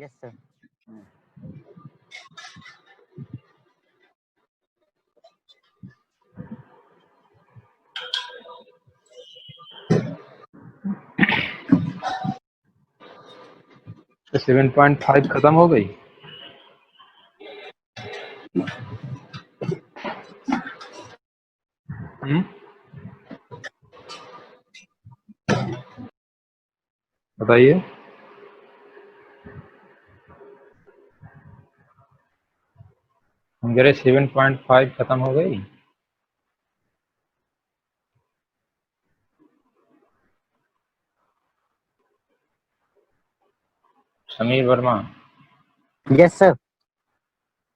Yes sir. तो 7.5 खत्म हो गई। बताइए। हम कह रहे 7.5 खत्म हो गई। समीर वर्मा। Yes sir.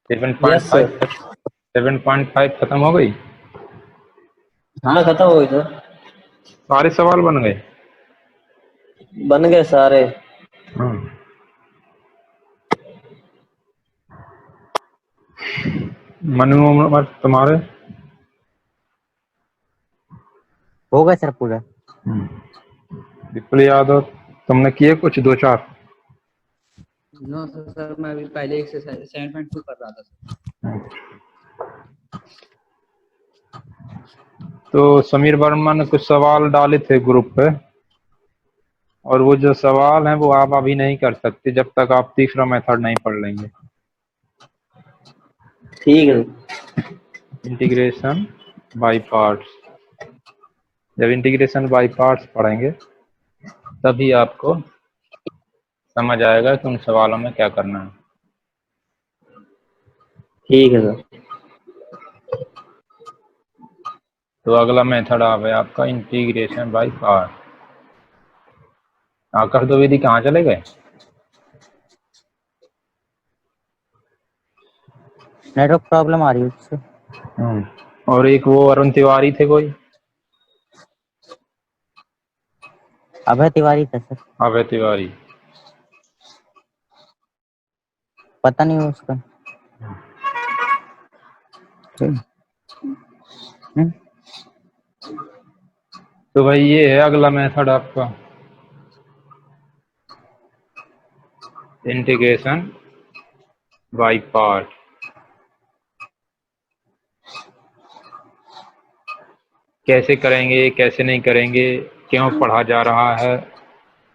7.5 खत्म हो गई। हाँ खत्म हो गई सर। सारे सवाल बन गए। बन गए सारे। मनु उमर तुम्हारे हो गया सर पूरा। विपुल यादव तुमने किए कुछ 2-4? नो सर, मैं अभी पहले एक्सरसाइज 7.2 कर रहा था सर। तो समीर वर्मा ने कुछ सवाल डाले थे ग्रुप पे, और वो जो सवाल हैं वो आप अभी नहीं कर सकते जब तक आप तीसरा मेथड नहीं पढ़ लेंगे। ठीक है। इंटीग्रेशन बाय पार्ट्स, जब इंटीग्रेशन बाय पार्ट्स पढ़ेंगे तभी आपको समझ आएगा कि उन सवालों में क्या करना है। ठीक है सर। तो अगला मेथड आ गया आपका इंटीग्रेशन बाय पार्ट। आकाश द्विवेदी कहाँ चले गए? नेटवर्क प्रॉब्लम आ रही है उससे। और एक वो अरुण तिवारी थे कोई? अभय तिवारी था सर। अभय तिवारी। पता नहीं है उसका। तो भाई ये है अगला मेथड आपका इंटीग्रेशन बाय पार्ट। कैसे करेंगे, कैसे नहीं करेंगे, क्यों पढ़ा जा रहा है,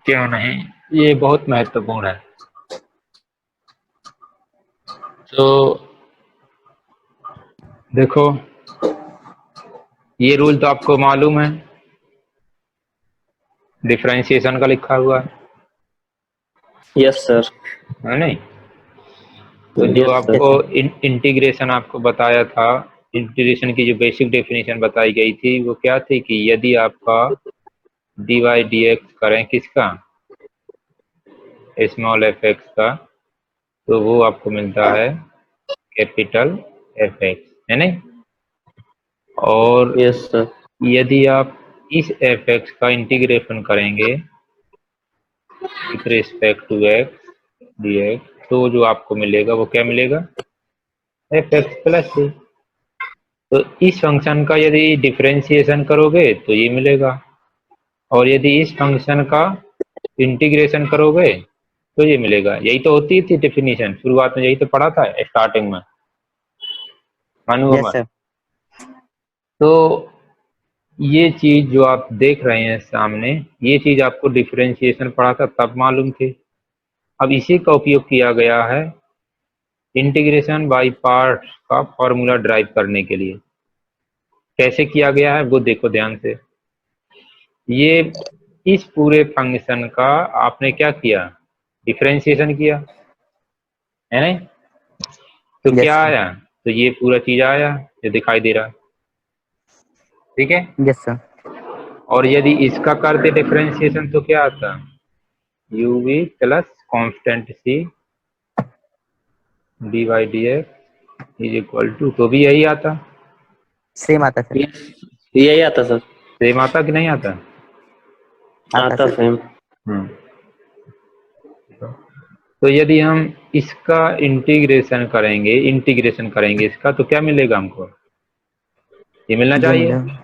क्यों नहीं, ये बहुत महत्वपूर्ण है। तो देखो, ये रूल तो आपको मालूम है, डिफरेंशिएशन का लिखा हुआ है यस सर। है नहीं? तो जो यस सर। आपको इंटीग्रेशन आपको बताया था, इंटीग्रेशन की जो बेसिक डेफिनेशन बताई गई थी वो क्या थी कि यदि आपका dy dx करें किसका, स्मॉल एफ एक्स का, तो वो आपको मिलता है कैपिटल एफ एक्स, है नहीं? और यस सर। यदि आप इस एफ एक्स का इंटीग्रेशन करेंगे with respect to X dx, तो जो आपको मिलेगा वो क्या मिलेगा, एफ एक्स प्लस सी। तो इस फंक्शन का यदि डिफरेंशिएशन करोगे तो ये मिलेगा, और यदि इस फंक्शन का इंटीग्रेशन करोगे तो ये मिलेगा। यही तो होती थी डेफिनेशन, शुरुआत में यही तो पढ़ा था स्टार्टिंग में मानू यस अमर। सर। तो ये चीज जो आप देख रहे हैं सामने, ये चीज आपको डिफरेंशिएशन पढ़ा था तब मालूम थी। अब इसी का उपयोग किया गया है इंटीग्रेशन बाय पार्ट्स का फॉर्मूला ड्राइव करने के लिए। कैसे किया गया है वो देखो ध्यान से। ये इस पूरे फंक्शन का आपने क्या किया, डिफरेंशिएशन किया, है नहीं? तो Yes, क्या sir. आया, तो ये पूरा चीज आया जो दिखाई दे रहा है, ठीक है? Yes sir. और यदि इसका करते डिफरेंशिएशन तो क्या आता, U we plus constant C D Y D X is equal to, तो भी यही आता, सेम आता सर। यही आता सर। सेम आता कि नहीं आता? आता सर। सेम। तो यदि हम इसका इंटीग्रेशन करेंगे इसका, तो क्या मिलेगा हमको, ये मिलना जो चाहिए। मिला।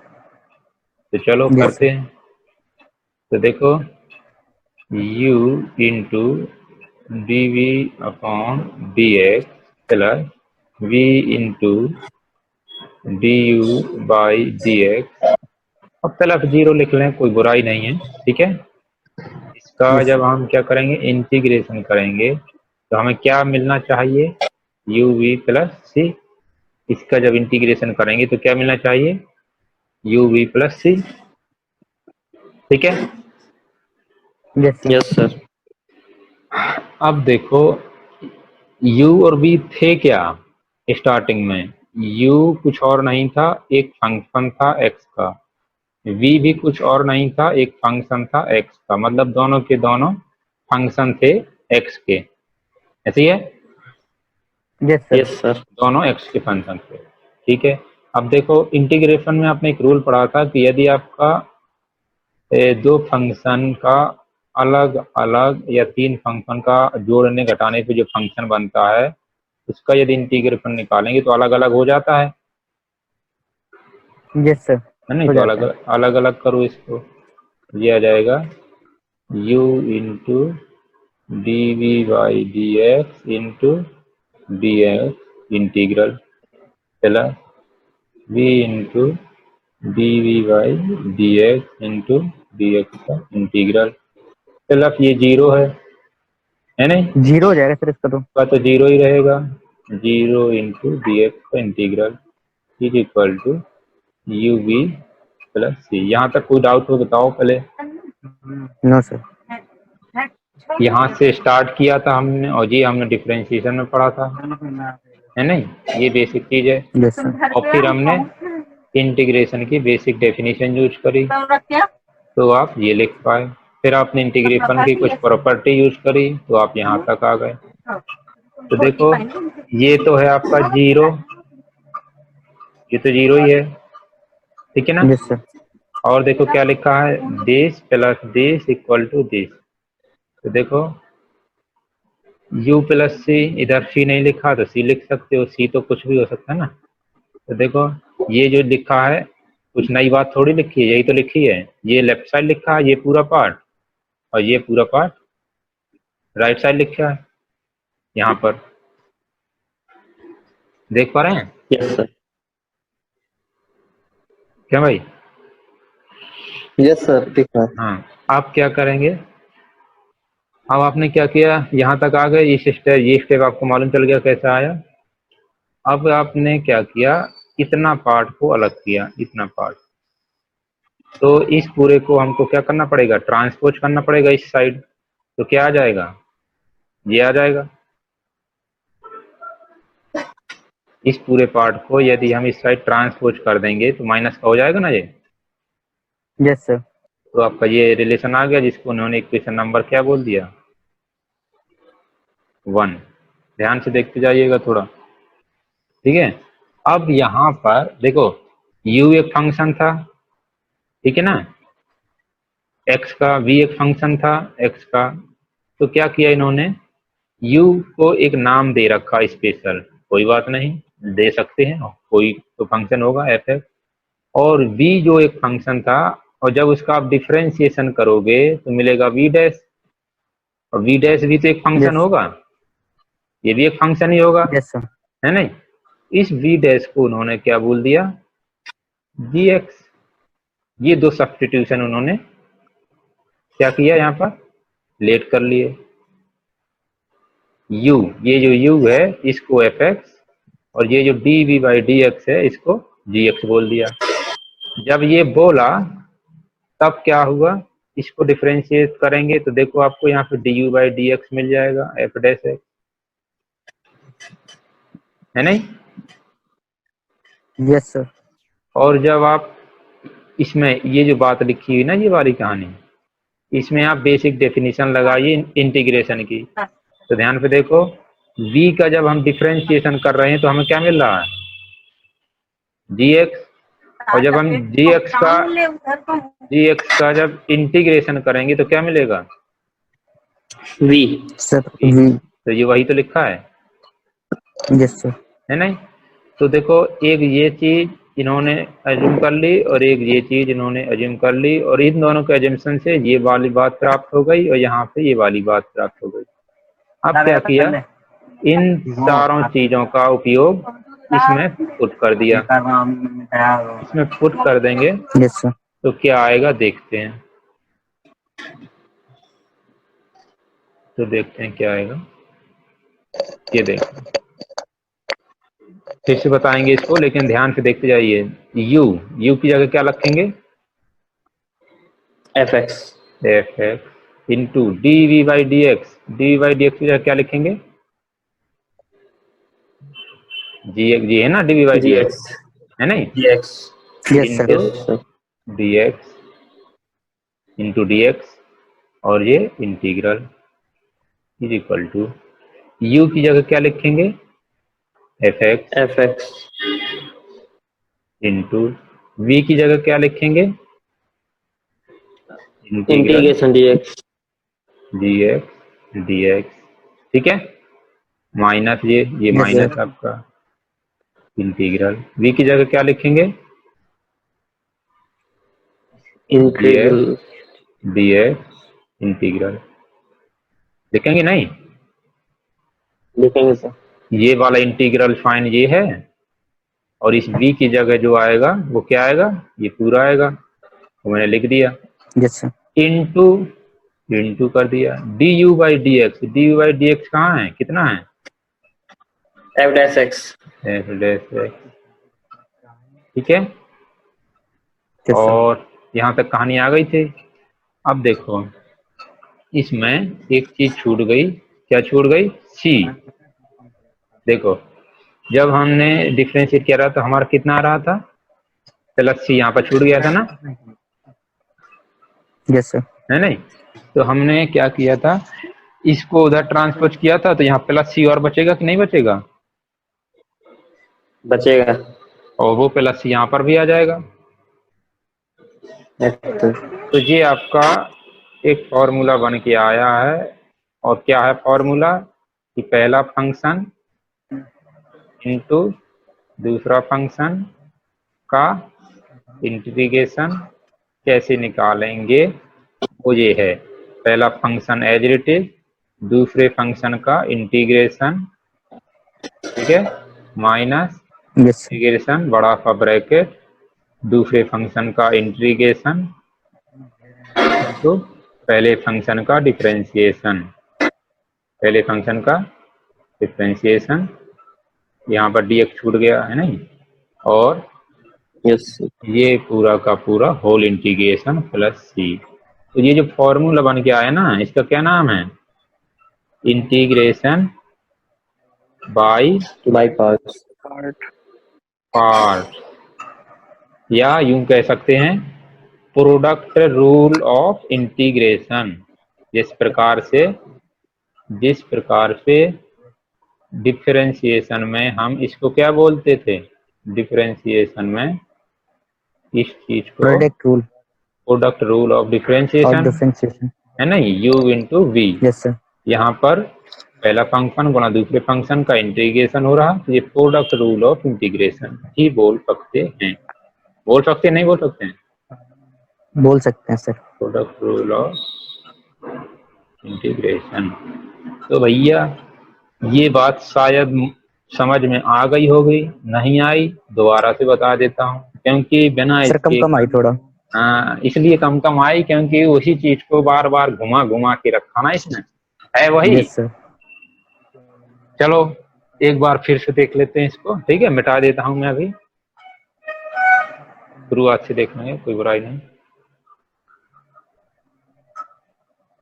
तो चलो Yes, करते sir. हैं। तो देखो u into dv upon dx plus v into du by dx। अब प्लस 0 लिख लें, कोई बुराई नहीं है, ठीक है। इसका Yes, जब हम क्या करेंगे, इंटीग्रेशन करेंगे तो हमें क्या मिलना चाहिए, uv प्लस सी। इसका जब इंटीग्रेशन करेंगे तो क्या मिलना चाहिए, uv प्लस सी, ठीक है। yes, sir. Yes sir. अब देखो u और v थे क्या स्टार्टिंग में, u कुछ और नहीं था, एक फंक्शन था x का, v भी कुछ और नहीं था, एक फंक्शन था x का, मतलब दोनों के दोनों फंक्शन थे x के, ऐसे ही है, Yes, sir. Yes sir. दोनों x के फंक्शन थे, ठीक है। अब देखो इंटीग्रेशन में आपने एक रूल पढ़ा था कि यदि आपका दो फंक्शन का अलग अलग या तीन फंक्शन का जोड़ने घटाने पे जो फंक्शन बनता है उसका यदि इंटीग्रेशन निकालेंगे तो अलग अलग हो जाता है Yes, sir. नहीं, हो तो जाता है। अलग अलग करो इसको, ये आ जाएगा u into D V by D x into D x integral plus v into D V by D x into D x का इंटीग्रल प्लस ये 0 है नहीं, 0 हो जाएगा सर इसका तो। का तो 0 ही रहेगा, 0 इंटू डी एक्स का integral is equal to u we plus c. यहाँ तक कोई डाउट हो बताओ पहले। No sir. यहाँ से स्टार्ट किया था हमने और ये हमने डिफरेंशिएशन में पढ़ा था, है नहीं, ये बेसिक चीज है। Yes sir. और फिर हमने इंटीग्रेशन की बेसिक डेफिनेशन यूज करी तो आप ये लिख पाए, फिर आपने इंटीग्रेशन की कुछ प्रॉपर्टी यूज करी तो आप यहाँ तक आ गए। तो देखो ये तो है आपका 0, ये तो 0 ही है, ठीक है ना। Yes sir. और देखो क्या लिखा है, this plus this equal to this. तो देखो u प्लस सी, इधर c नहीं लिखा तो c लिख सकते हो, c तो कुछ भी हो सकता है ना। तो देखो ये जो लिखा है कुछ नई बात थोड़ी लिखी है, यही तो लिखी है, ये लेफ्ट साइड लिखा है ये पूरा पार्ट और ये पूरा पार्ट राइट साइड लिखा है यहाँ पर, देख पा रहे हैं यस सर। क्या भाई। यस सर दिख रहा है। हाँ, आप क्या करेंगे, अब आपने क्या किया, यहाँ तक आ गए, ये स्टेप आपको मालूम चल गया कैसे आया। अब आपने क्या किया, इतना पार्ट को अलग किया, इतना पार्ट, तो इस पूरे को हमको क्या करना पड़ेगा, ट्रांसपोज करना पड़ेगा इस साइड। तो क्या आ जाएगा, ये आ जाएगा। इस पूरे पार्ट को यदि हम इस साइड ट्रांसपोज कर देंगे तो माइनस का हो जाएगा ना ये। Yes sir. तो आपका ये रिलेशन आ गया जिसको उन्होंने इक्वेशन नंबर क्या बोल दिया, 1। ध्यान से देखते जाइएगा थोड़ा, ठीक है। अब यहाँ पर देखो u एक फंक्शन था, ठीक है ना, x का, v एक फंक्शन था x का, तो क्या किया इन्होंने, u को एक नाम दे रखा स्पेशल, कोई बात नहीं दे सकते हैं, कोई तो फंक्शन होगा f, और v जो एक फंक्शन था, और जब उसका आप डिफरेंशिएशन करोगे तो मिलेगा v डैश, और v डैश भी तो एक फंक्शन Yes. होगा, ये भी एक फंक्शन ही होगा, यस सर। है नहीं। इस v डैश को उन्होंने क्या बोल दिया, gx। ये दो सब्स्टिट्यूशन उन्होंने क्या किया, यहाँ पर लेट कर लिए। u, ये जो u है इसको fx, और ये जो dv बाई dx है इसको gx बोल दिया। जब ये बोला तब क्या हुआ, इसको डिफरेंशिएट करेंगे तो देखो आपको यहाँ पे du बाई dx मिल जाएगा f डैश x, है नहीं। Yes sir. और जब आप इसमें ये जो बात लिखी हुई ना, ये वाली कहानी, इसमें आप बेसिक डेफिनेशन लगाइए इंटीग्रेशन की। तो ध्यान पे देखो, v का जब हम डिफरेंशिएशन कर रहे हैं तो हमें क्या मिल रहा है, gx, और जब हम gx का जब इंटीग्रेशन करेंगे तो क्या मिलेगा, v। Sir we. तो ये वही तो लिखा है, यस सर। है नहीं। तो देखो एक ये चीज इन्होंने अज्यूम कर ली और एक ये चीज इन्होंने अज्यूम कर ली, और इन दोनों के अजम्पशन से ये वाली बात प्राप्त हो गई और यहाँ पे ये वाली बात प्राप्त हो गई। अब क्या किया, इन चारों चीजों का उपयोग इसमें पुट कर दिया। इसमें पुट कर देंगे यस सर। तो क्या आएगा देखते हैं। तो देखते हैं क्या आएगा। ये देखो, फिर से बताएंगे इसको, लेकिन ध्यान से देखते जाइए। यू की जगह क्या रखेंगे, fx F X into D V by D x. D V by D X की जगह क्या लिखेंगे, जी है ना, D V by D X gx है नहीं, dx यस सर। Into yes sir D x into D X, और ये integral is equal to U की जगह क्या लिखेंगे, F X fx into V की जगह क्या लिखेंगे, integral integration dx D x. ठीक है, माइनस ये Yes, माइनस sir. आपका इंटीग्रल वी की जगह क्या लिखेंगे, integral डी एक्स इंटीग्रल। लिखेंगे नहीं, लिखेंगे सर ये वाला इंटीग्रल फाइन ये है, और इस v की जगह जो आएगा वो क्या आएगा, ये पूरा आएगा, तो मैंने लिख दिया यस सर। इंटू कर दिया D u by D x. D u by D x कहाँ है, कितना है, f dash x F dash x. ठीक है, यस सर। और यहाँ तक कहानी आ गई थी। अब देखो, इसमें एक चीज छूट गई, क्या छूट गई, सी। देखो, जब हमने डिफरेंशिएट किया रहा तो हमारा कितना आ रहा था, प्लस सी, यहाँ पर छूट गया था ना, यस सर। है नहीं। तो हमने क्या किया था, इसको उधर ट्रांसपोज किया था, तो यहाँ प्लस सी और बचेगा कि नहीं बचेगा, बचेगा और वो प्लस सी यहाँ पर भी आ जाएगा। तो ये आपका एक फॉर्मूला बन के आया है। और क्या है फॉर्मूला, कि पहला फंक्शन इनटू दूसरा फंक्शन का इंटीग्रेशन कैसे निकालेंगे, वो ये है, पहला फंक्शन एज इट इज, दूसरे फंक्शन का इंटीग्रेशन, ठीक है, माइनस यस सर। इंटीग्रेशन बड़ा का ब्रैकेट दूसरे फंक्शन का इंटीग्रेशन तो पहले फंक्शन का डिफरेंशिएशन, पहले फंक्शन का डिफरेंशिएशन, यहाँ पर dx छूट गया है नहीं, और यस ये पूरा का पूरा होल इंटीग्रेशन प्लस सी। तो ये जो फॉर्मूला बन के आया ना, इसका क्या नाम है, integration by by parts part, या यूं कह सकते हैं प्रोडक्ट रूल ऑफ इंटीग्रेशन। जिस प्रकार से डिफरेंशिएशन में हम इसको क्या बोलते थे, डिफरेंशिएशन में इस चीज को प्रोडक्ट रूल ऑफ डिफरेंशिएशन है ना, u into V. Yes sir. यहाँ पर पहला फंक्शन गुणा दूसरे फंक्शन का इंटीग्रेशन हो रहा, तो ये प्रोडक्ट रूल ऑफ इंटीग्रेशन ही बोल सकते हैं। बोल सकते हैं, नहीं बोल सकते हैं, बोल सकते हैं sir. Product rule of integration. तो भैया ये बात शायद समझ में आ गई होगी, नहीं आई दोबारा से बता देता हूँ, क्योंकि बिना सर कम आई थोड़ा। इसलिए कम आई क्योंकि उसी चीज को बार बार घुमा घुमा के रखा ना इसमें, है वही। Yes sir. चलो एक बार फिर से देख लेते हैं इसको, ठीक है, मिटा देता हूं मैं अभी, शुरुआत से देख लेंगे, कोई बुराई नहीं।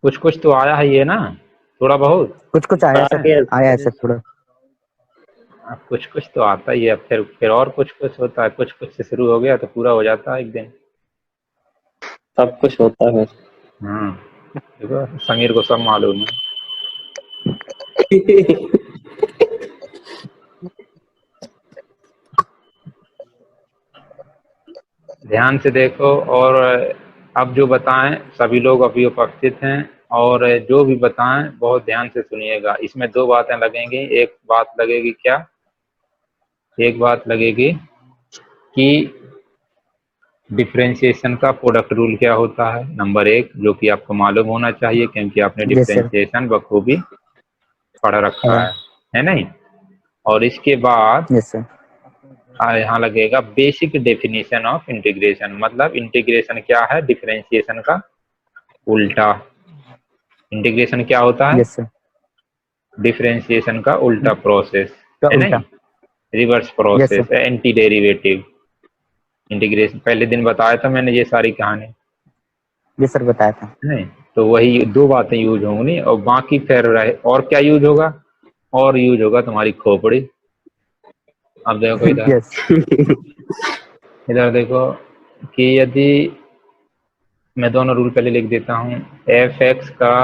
कुछ तो आया है ये ना, थोड़ा बहुत कुछ आया सर, आया है सर थोड़ा। कुछ तो आता ही है, फिर और कुछ होता है, कुछ से शुरू हो गया तो पूरा हो जाता है एक दिन। सब कुछ होता है देखो समीर को सब मालूम है। ध्यान से देखो, और अब जो बताएं सभी लोग अभी उपस्थित हैं, और जो भी बताएं बहुत ध्यान से सुनिएगा। इसमें दो बातें लगेंगी, एक बात लगेगी क्या, एक बात लगेगी कि डिफरेंशिएशन का प्रोडक्ट रूल क्या होता है, नंबर एक, जो कि आपको मालूम होना चाहिए क्योंकि आपने डिफरेंशिएशन बखूबी पढ़ रखा है नहीं। और इसके बाद यस सर। यहाँ लगेगा बेसिक डेफिनेशन ऑफ इंटीग्रेशन, मतलब इंटीग्रेशन क्या है, डिफरेंशिएशन का उल्टा। इंटीग्रेशन क्या होता है, यस सर। डिफरेंशिएशन का उल्टा प्रोसेस, का है उल्टा। नहीं, reverse yes process, sir. Anti derivative integration. पहले दिन बताया था मैंने ये सारी कहानी, यस सर बताया था। नहीं। तो वही दो बातें यूज होंगी, और बाकी फिर रहे और क्या यूज होगा, और यूज होगा तुम्हारी खोपड़ी। अब देखो इधर, यस। इधर देखो कि यदि मैं दोनों रूल पहले लिख देता हूँ, एफ एक्स का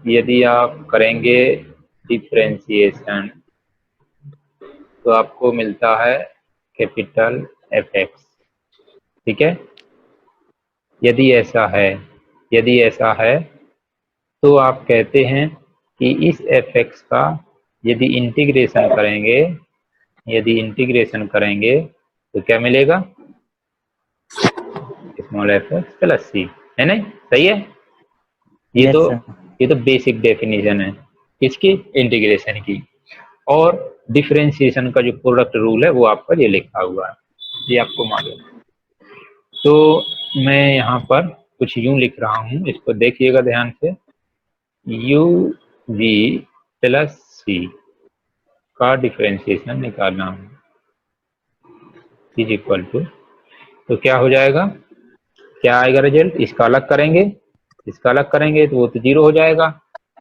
यदि आप करेंगे डिफरेंशिएशन तो आपको मिलता है कैपिटल एफ एक्स, ठीक है। यदि ऐसा है, यदि ऐसा है तो आप कहते हैं कि इस एफ एक्स का यदि इंटीग्रेशन करेंगे, यदि इंटीग्रेशन करेंगे तो क्या मिलेगा, स्मॉल एफ एक्स प्लस सी, है नहीं, सही है। ये यस तो सर। ये तो बेसिक डेफिनेशन है किसकी, इंटीग्रेशन की। और डिफरेंशिएशन का जो प्रोडक्ट रूल है वो आपका ये लिखा हुआ है, ये आपको मालूम है। तो मैं यहाँ पर कुछ यूं लिख रहा हूँ, इसको देखिएगा ध्यान से। यू वी प्लस सी का डिफरेंशिएशन निकालना है इज इक्वल टू, तो क्या हो जाएगा, क्या आएगा रिजल्ट, इसका अलग करेंगे, इसका अलग करेंगे तो वो तो जीरो हो जाएगा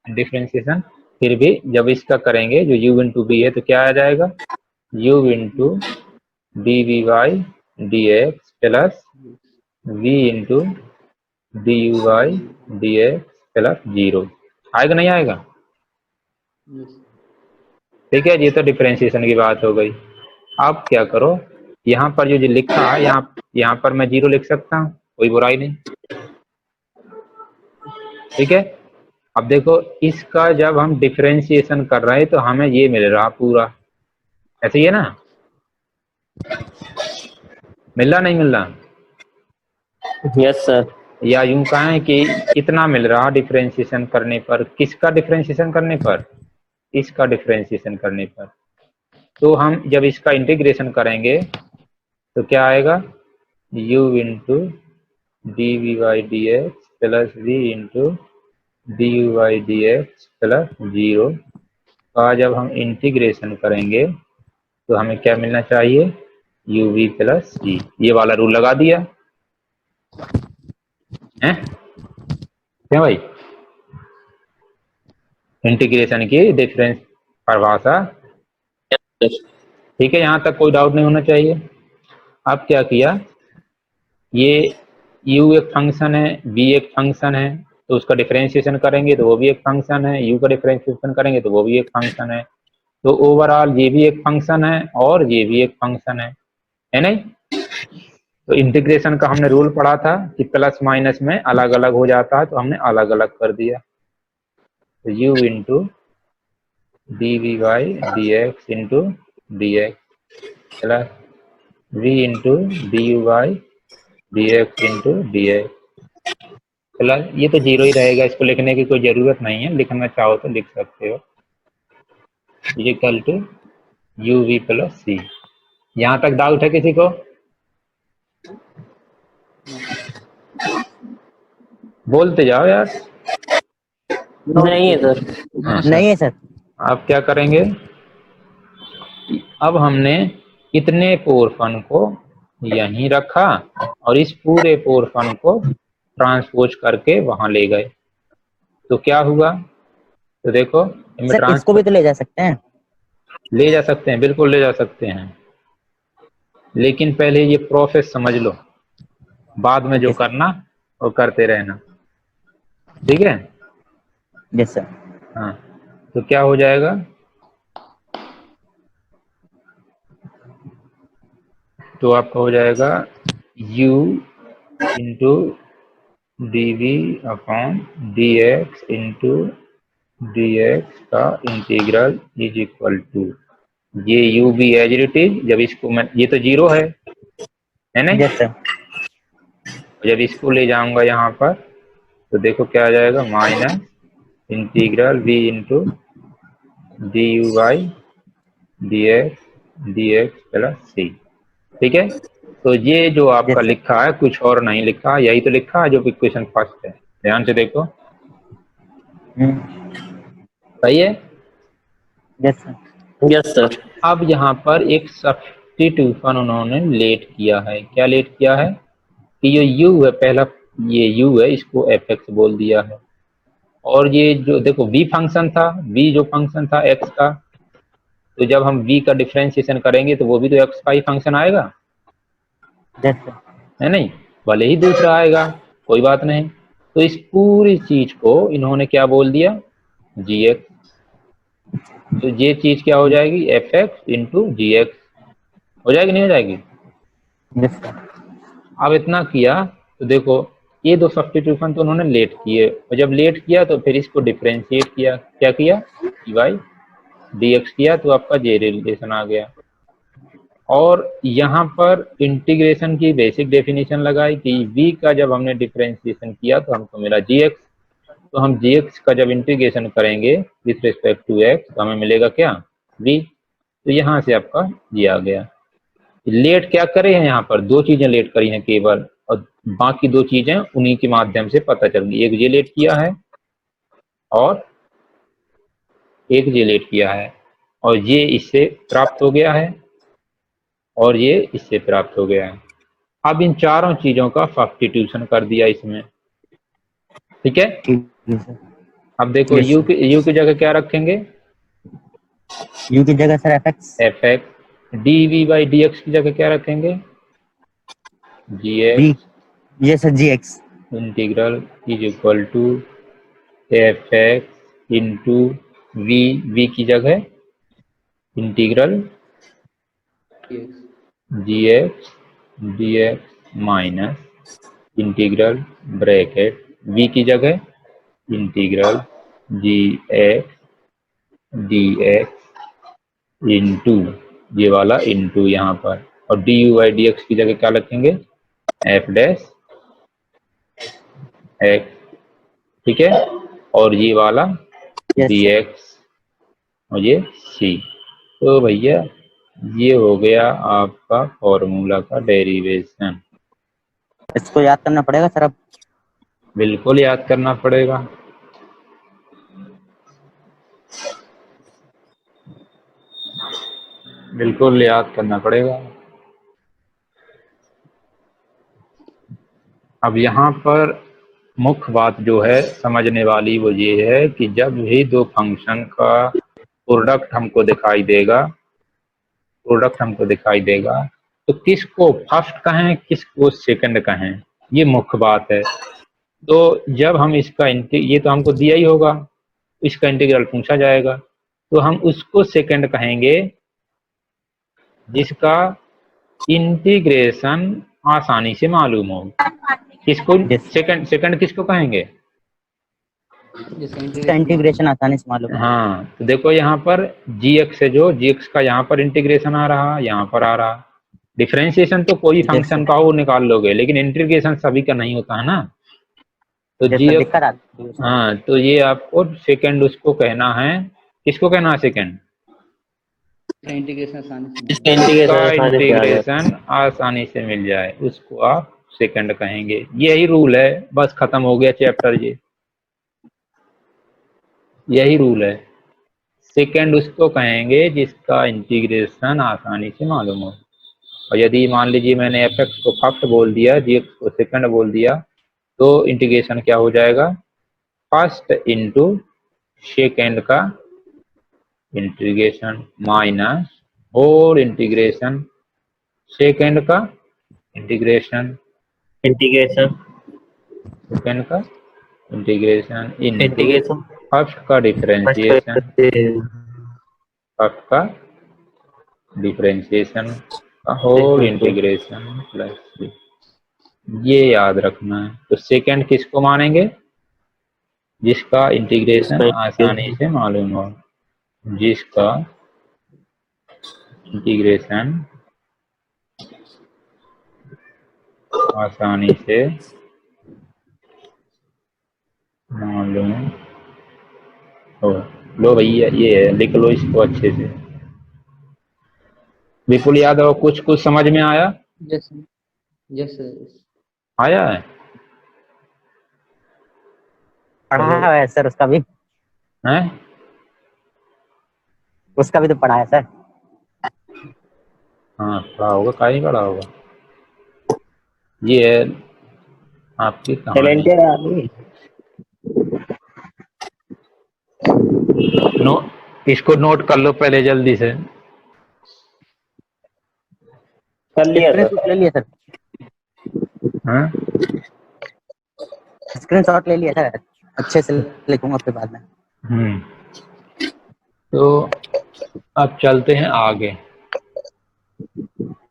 डिफरेंशिएशन। फिर भी जब इसका करेंगे जो u इंटू बी है तो क्या आ जाएगा, u into D V by D x plus v into D U by D x plus zero. आएगा नहीं आएगा, ठीक है। ये तो डिफरेंशिएशन की बात हो गई। अब क्या करो, यहाँ पर जो लिखा है, यहाँ पर मैं जीरो लिख सकता हूँ, कोई बुराई नहीं, ठीक है। अब देखो इसका जब हम डिफरेंशिएशन कर रहे हैं तो हमें ये मिल रहा पूरा, ऐसे ही है ना, मिल रहा नहीं मिल रहा, यस सर। या यूं कहें कि इतना मिल रहा डिफरेंशिएशन करने पर, किसका डिफरेंशिएशन करने पर, इसका डिफरेंशिएशन करने पर। तो हम जब इसका इंटीग्रेशन करेंगे तो क्या आएगा, u into D V by D x plus V into D U by D x plus zero का जब हम इंटीग्रेशन करेंगे तो हमें क्या मिलना चाहिए, यू वी प्लस सी। ये वाला रूल लगा दिया है, क्या भाई, इंटीग्रेशन की डिफरेंस परिभाषा, ठीक है। यहाँ तक कोई डाउट नहीं होना चाहिए। अब क्या किया, ये u एक फंक्शन है, v एक फंक्शन है, तो उसका डिफरेंशिएशन करेंगे तो वो भी एक फंक्शन है, u का डिफरेंशिएशन करेंगे तो वो भी एक फंक्शन है। तो ओवरऑल ये भी एक फंक्शन है और ये भी एक फंक्शन है नहीं। तो इंटीग्रेशन का हमने रूल पढ़ा था कि प्लस माइनस में अलग अलग हो जाता है, तो हमने अलग अलग कर दिया। तो u into D V by D x into D x plus v into D U by D x into D x plus, ये तो जीरो ही रहेगा, इसको लिखने की कोई जरूरत नहीं है, लिखना चाहो तो लिख सकते हो, equal to u we plus c. यहाँ तक डाउट है किसी को, बोलते जाओ यार। नहीं है सर। नहीं है सर। अब क्या करेंगे, अब हमने इतने पोर्शन को यहीं रखा और इस पूरे पोर्शन को ट्रांसपोज करके वहां ले गए, तो क्या हुआ, तो देखो सर इसको भी तो ले जा सकते हैं। ले जा सकते हैं, बिल्कुल ले जा सकते हैं, लेकिन पहले ये प्रोसेस समझ लो, बाद में जो करना वो करते रहना, ठीक है। Yes sir. हाँ, तो क्या हो जाएगा, तो आपका हो जाएगा u into D V upon D x into D x का इंटीग्रल इज इक्वल टू, ये u भी एज इट इज, जब इसको मैं, ये तो जीरो है नहीं, यस सर। जब इसको ले जाऊंगा यहाँ पर तो देखो क्या आ जाएगा, minus integral v into D u by D x plus c. ठीक है, तो ये जो आपका Yes, sir. लिखा है कुछ और नहीं लिखा, यही तो लिखा है जो इक्वेशन फर्स्ट है। ध्यान से देखो, Hmm. सही है। Yes, sir. Yes sir. अब यहाँ पर एक सब्स्टिट्यूशन उन्होंने लेट किया है। क्या लेट किया है कि ये u है, पहला ये u है, इसको fx बोल दिया है। और ये जो देखो v फंक्शन था, v जो फंक्शन था x का, तो जब हम v का डिफरेंशिएशन करेंगे तो वो भी तो x का ही फंक्शन आएगा, Yes, sir. है नहीं, भले ही दूसरा आएगा, कोई बात नहीं। तो इस पूरी चीज को इन्होंने क्या बोल दिया, gx। तो ये चीज क्या हो जाएगी, fx इंटू जी एक्स, हो जाएगी नहीं हो जाएगी। Yes, sir. अब इतना किया तो देखो ये दो सब्स्टिट्यूशन तो उन्होंने लेट किए, और जब लेट किया तो फिर इसको डिफरेंशिएट किया। क्या किया, डी वाई डी एक्स किया, तो आपका जे रिलेशन आ गया। और यहाँ पर इंटीग्रेशन की बेसिक डेफिनेशन लगाई कि v का जब हमने डिफरेंशिएशन किया तो हमको मिला gx, तो हम gx का जब इंटीग्रेशन करेंगे विथ रिस्पेक्ट टू x तो हमें मिलेगा क्या, v। तो यहाँ से आपका ये आ गया। लेट क्या करे हैं, यहाँ पर दो चीजें लेट करी हैं केवल, और बाकी दो चीजें उन्हीं के माध्यम से पता चल गई। एक ये लेट किया है और एक ये लेट किया है, और ये इससे प्राप्त हो गया है और ये इससे प्राप्त हो गया है। अब इन चारों चीजों का सब्स्टिट्यूशन कर दिया इसमें, ठीक है। ठीक है सर। अब देखो Yes, sir. u की जगह क्या रखेंगे, U की जगह sir fx. fx। dv by dx की जगह क्या रखेंगे, V. gx। Yes, sir. Gx. Integral is equal to fx into v की जगह integral gx dx minus integral bracket v की जगह इंटीग्रल gx dx इंटू ये वाला इंटू यहाँ पर, और D u by D X की जगह क्या रखेंगे, एफ डैश एक्स। ठीक है, और ये वाला Yes, डी sir. एक्स और ये सी। तो भैया ये हो गया आपका फॉर्मूला का डेरिवेशन। इसको याद करना पड़ेगा सर अब. बिल्कुल याद करना पड़ेगा। बिल्कुल याद करना पड़ेगा। अब यहाँ पर मुख्य बात जो है समझने वाली वो ये है कि जब भी दो फंक्शन का प्रोडक्ट हमको दिखाई देगा तो किसको फर्स्ट कहें किसको सेकंड कहें, ये मुख्य बात है। तो जब हम इसका ये तो हमको दिया ही होगा, इसका इंटीग्रल पूछा जाएगा, तो हम उसको सेकंड कहेंगे जिसका इंटीग्रेशन आसानी से मालूम हो। किसको Yes. सेकंड किसको कहेंगे, इसका इंटीग्रेशन आसानी से मालूम है. हाँ। तो देखो यहाँ पर gx है, जो gx का यहाँ पर इंटीग्रेशन आ रहा, यहाँ पर आ रहा। डिफरेंशिएशन तो कोई Yes, फंक्शन sir. का हो निकाल लोगे, लेकिन इंटीग्रेशन सभी का नहीं होता है ना। तो Yes, sir. gx, दिक्कत आती है उसमें. हाँ, तो ये आपको सेकंड उसको कहना है। किसको कहना है सेकंड, इंटीग्रेशन आसानी से इसका इंटीग्रेशन आसानी से आ जाए। इंटीग्रेशन आसानी से मिल जाए उसको आप सेकंड कहेंगे। यही रूल है, बस खत्म हो गया चैप्टर। ये यही रूल है, सेकंड उसको कहेंगे जिसका इंटीग्रेशन आसानी से मालूम हो। और यदि मान लीजिए मैंने एफ एक्स को फर्स्ट बोल दिया, जी एक्स को सेकंड बोल दिया, तो इंटीग्रेशन क्या हो जाएगा, फर्स्ट इंटू सेकंड का integration minus whole integration second का इंटीग्रेशन इंटीग्रेशन सेकंड का इंटीग्रेशन इंटू इंटीग्रेशन फर्स्ट का डिफरेंशिएशन फर्स्ट का डिफरेंशिएशन का होल इंटीग्रेशन प्लस। ये याद रखना है। तो सेकंड किसको मानेंगे, जिसका इंटीग्रेशन आसानी से मालूम हो, जिसका इंटीग्रेशन आसानी से मालूम हो। लो भैया ये है, लिख लो इसको अच्छे से। विपुल यादव कुछ कुछ समझ में आया? Yes yes sir. आया है? पढ़ा चलो। है सर उसका भी हैं? तो पढ़ा है सर। हाँ पढ़ा होगा, काहे नहीं पढ़ा होगा। ये है आपकी कहानी। एलेंटियर आ गई। नो, इसको नोट कर लो पहले जल्दी से। कर लिया स्क्रीन सर। ले लिया सर, हाँ स्क्रीनशॉट ले लिया सर, अच्छे से लिखूंगा फिर बाद में। तो अब चलते हैं आगे।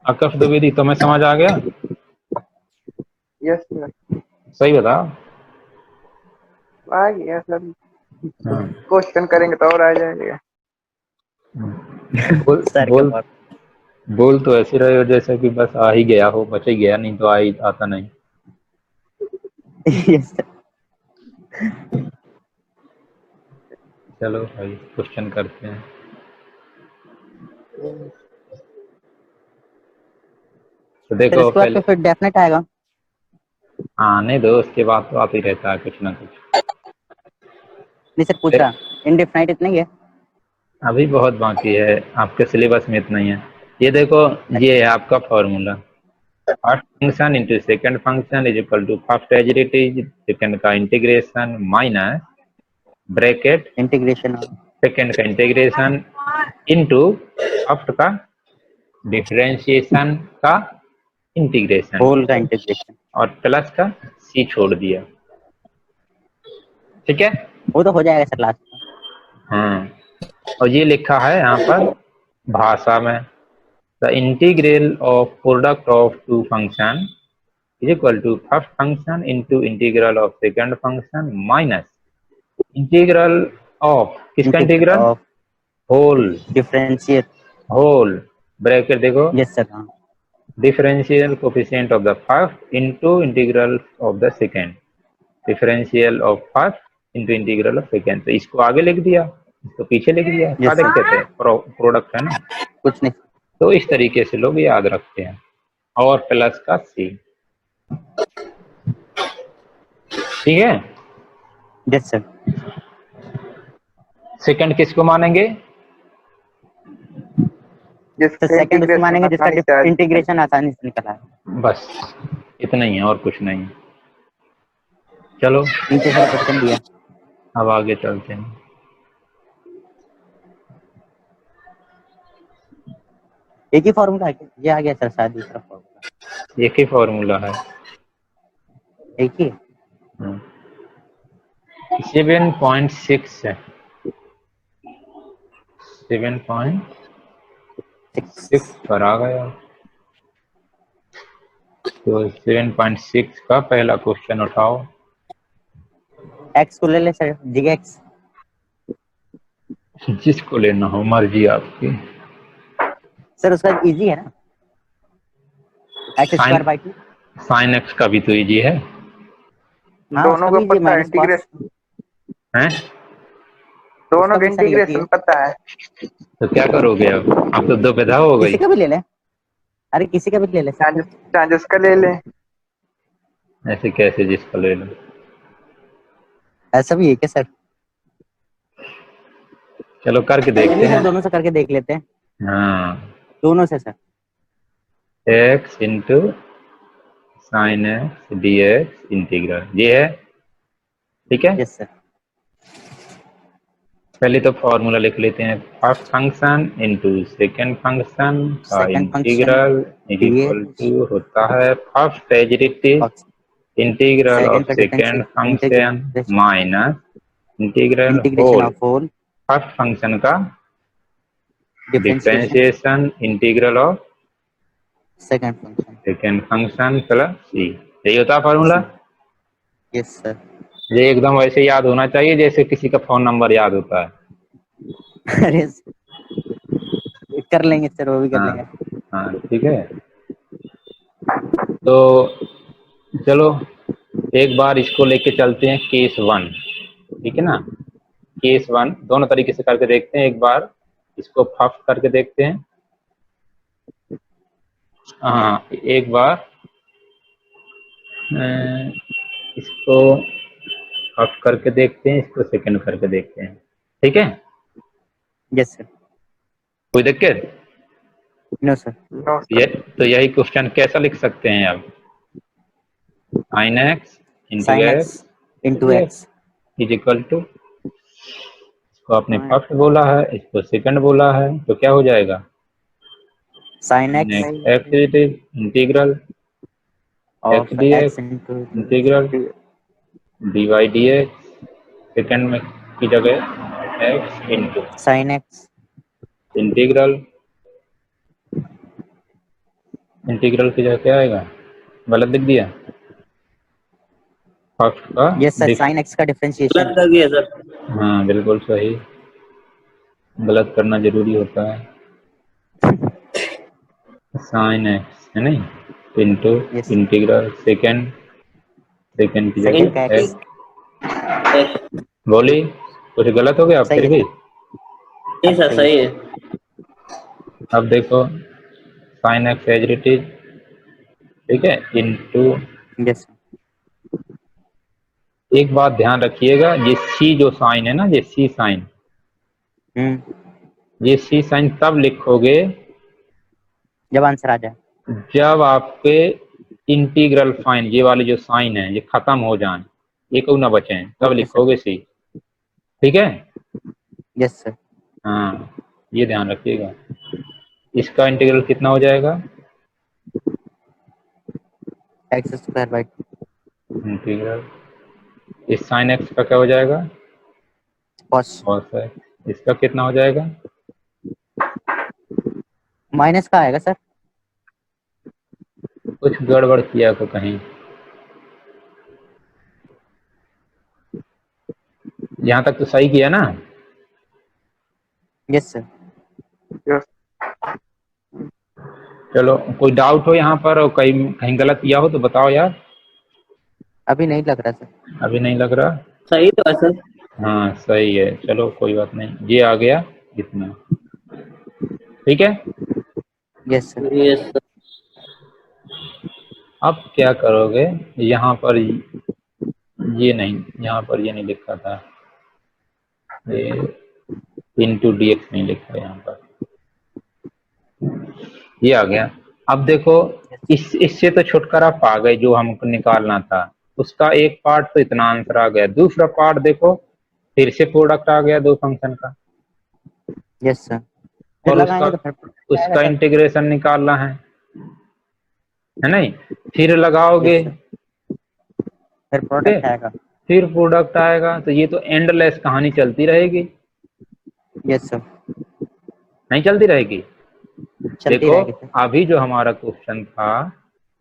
आकाश द्विवेदी तुम्हें समझ आ गया? Yes sir. सही बताओ। आ गया सर, हाँ। क्वेश्चन करेंगे तो और आ जाएगा। बोल सर का बोल बहुत बोल तो ऐसे रहे हो जैसे कि बस आ ही गया हो, बच ही गया, नहीं तो आता नहीं। Yes sir. चलो भाई क्वेश्चन करते हैं। तो सर देखो इसके बाद पहले तो फिर डेफिनेट आएगा। आने दो, उसके बाद तो आते ही रहता है कुछ ना कुछ। नहीं सर पूछ रहा, इनडेफिनाइट इतना ही है। अभी बहुत बाकी है, आपके सिलेबस में इतना ही है। ये देखो, ये है आपका formula. First function into second function is equal to first as it is, second का integration minus bracket integration second का इंटीग्रेशन इंटू फर्स्ट का डिफरेंशिएशन का इंटीग्रेशन होल का इंटीग्रेशन, और प्लस का सी छोड़ दिया। ठीक है? वो तो हो जाएगा सर लास्ट में। हाँ, और ये लिखा है यहाँ पर भाषा में, the integral of product of two function is equal to first function into integral of second function minus integral of किसका integral? Of whole differentiate. Whole bracket देखो, यस सर। हाँ differential coefficient of the first into integral of the second, differential of first into integral of second। तो इसको आगे लिख दिया, इसको पीछे लिख दिया, क्या Yes, sir. देखते थे? प्रोडक्ट है ना। कुछ नहीं। तो इस तरीके से लोग याद रखते हैं, और प्लस का सी। ठीक है? Yes sir. सेकंड किसको मानेंगे? तो सेकंड उसको मानेंगे जिसका इंटीग्रेशन आसानी से निकला है। बस इतना ही है और कुछ नहीं। चलो नीचे से क्वेश्चन दिया। अब आगे चलते हैं। एक ही फॉर्मूला है क्या? ये आ गया सर शायद दूसरा फॉर्मूला। एक ही फॉर्मूला है। एक ही 7.6 है, 7.6 पर आ गया। तो 7.6 का पहला क्वेश्चन उठाओ। एक्स को ले ले सर, जी एक्स। जिसको लेना हो, मर्जी आपकी। सर उसका इजी है ना, x square by 2। Sign x का भी तो इजी है। हाँ, दोनों उसका का भी easy है, पता है, minus cos। इंटीग्रेशन हैं? दोनों उसका का भी सर easy इंटीग्रेशन है। पता है। तो क्या करोगे अब तो दो पैदा हो गई। किसी का भी ले ले, अरे किसी का भी ले ले सर। चार्जेस का ले ले। ऐसे कैसे जिसका ले लो? ऐसा भी है क्या सर? चलो करके देखते चलिए हैं। सर दोनों से करके देख लेते हैं, हाँ, दोनों से sir. X into sine x d x integral ये है। ठीक है? Yes sir. पहले तो फॉर्मूला लिख लेते हैं। First function into second function का Second function integral is equal to होता है first derivative integral of Second का second function integration minus integral integration whole of whole first function का differentiation differentiation integral of second function. Second function plus c. यही होता है formula. Yes sir. ये एकदम वैसे याद होना चाहिए जैसे किसी का फोन नंबर याद होता है। अरे कर लेंगे सर, वो भी कर हाँ लेंगे। हाँ ठीक है। तो चलो एक बार इसको लेके चलते हैं केस 1। ठीक है ना? केस वन दोनों तरीके से करके देखते हैं। एक बार इसको फर्स्ट करके देखते हैं, हाँ एक बार इसको फर्स्ट करके देखते हैं, इसको सेकंड करके देखते हैं। ठीक है, यस सर। कोई दिक्कत? No sir. नो ये सर। तो यही क्वेश्चन कैसा लिख सकते हैं अब, sin x into sine x x into x. Is equal to, इसको आपने फर्स्ट बोला है, इसको सेकंड बोला है, तो क्या हो जाएगा? Sine x next x it is integral of x d x x into integral d Y D x, second में की जगह x into sine x. Integral, integral की जगह क्या आएगा? गलत लिख दिया, फर्स्ट का यस सर, साइन एक्स का डिफरेंशिएशन। गलत कर दिया सर। हाँ बिल्कुल सही, गलत करना जरूरी होता है। साइन एक्स है नहीं, into Yes. Integral second, second की सेकंड का जगह एक्स। एक्स। बोली कुछ गलत हो गया सही फिर है। भी? नहीं सर, सही है। अब देखो sine x as it is, ठीक है, इंटू, यस। एक बात ध्यान रखिएगा, ये सी जो साइन है ना, ये सी साइन, ये सी साइन तब लिखोगे जब आंसर आ जाए। जब आपके इंटीग्रल फाइन, ये वाले जो साइन है ये खत्म हो जाए, ये को ना बचे, तब Okay, लिखोगे सी। ठीक है, यस सर। हाँ ये ध्यान रखिएगा। इसका इंटीग्रल कितना हो जाएगा? एक्स स्क्वायर बाई इंटीग्रल इस साइन एक्स का क्या हो जाएगा? कॉस। Cos x. इसका कितना हो जाएगा? माइनस का आएगा सर। कुछ गड़बड़ किया तो कहीं, यहाँ तक तो सही किया ना? Yes sir. यस। चलो कोई डाउट हो यहाँ पर और कहीं कहीं गलत किया हो तो बताओ यार। अभी नहीं लग रहा सर। अभी नहीं लग रहा? सही तो है सर। हाँ सही है, चलो कोई बात नहीं, ये आ गया इतना। ठीक है, यस सर। Yes sir. अब क्या करोगे, यहाँ पर ये नहीं, यहाँ पर ये नहीं लिखा था, ये इंटू डी एक्स नहीं लिखा यहाँ पर, ये आ गया। अब देखो इससे तो छुटकारा पा गए, जो हमको निकालना था उसका एक पार्ट तो इतना आंसर आ गया, दूसरा पार्ट देखो फिर से प्रोडक्ट आ गया दो फंक्शन का, यस सर। फिर और लगाएंगे उसका तो फिर उसका इंटीग्रेशन निकालना है नहीं, फिर लगाओगे फिर प्रोडक्ट आएगा। फिर प्रोडक्ट आएगा, तो ये तो एंडलेस कहानी चलती रहेगी। Yes sir. नहीं चलती रहेगी? चलती देखो रहेगी सर। अभी जो हमारा क्वेश्चन था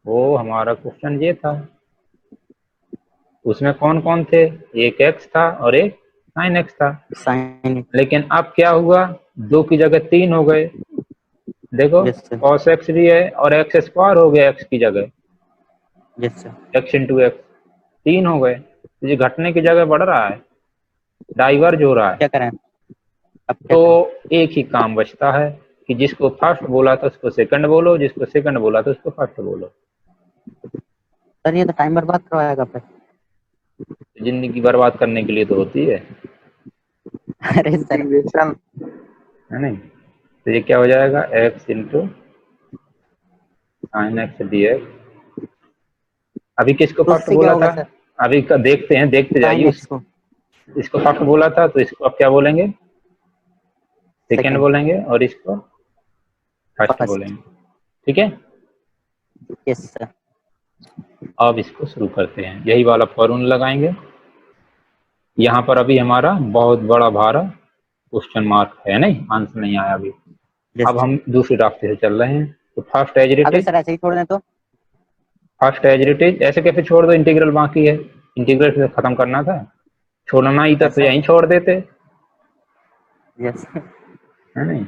वो हमारा क्वेश्चन ये था, उसमें कौन कौन थे? एक एक्स था और एक साइन एक्स था, साइन। लेकिन अब क्या हुआ, दो की जगह तीन हो गए। देखो यस सर। कॉस एक्स भी है और एक्स स्क्वायर हो गया एक्स की जगह, yes sir. X into x, तीन हो गए, तो ये घटने की जगह बढ़ रहा है, डाइवर्ज हो रहा है। क्या करें अब? क्या तो करें? एक ही काम बचता है कि जिसको फर्स्ट बोला था उसको सेकंड बोलो, जिसको सेकंड बोला था उसको फर्स्ट बोलो। सर ये तो टाइम बर्बाद करवाएगा फिर। जिंदगी बर्बाद करने के लिए तो होती है अरे सर। इंटीग्रेशन। है नहीं? तो ये क्या हो जाएगा, x into sine x d x. अभी किसको तो फर्स्ट उससे क्या बोला होगा था? सर? अभी का देखते हैं, देखते साइन जाइए। एक्स को इसको फर्स्ट बोला था तो इसको अब क्या बोलेंगे? Second second. बोलेंगे, और इसको फर्स्ट फर्स्ट। बोलेंगे। ठीक है, यस सर। अब इसको शुरू करते हैं, यही वाला फॉर्मूला लगाएंगे। यहाँ पर अभी हमारा बहुत बड़ा भारा क्वेश्चन मार्क है, नहीं आंसर नहीं आया अभी। यस अब हम दूसरे रास्ते से चल रहे हैं, तो फर्स्ट एज इट अभी इज, सर ऐसे ही छोड़ दें तो? फर्स्ट एज इट इज ऐसे कैसे छोड़ दो, इंटीग्रल बाकी है, इंटीग्रल से खत्म करना था, छोड़ना ही था तो यहीं छोड़ देते, यस। है नहीं?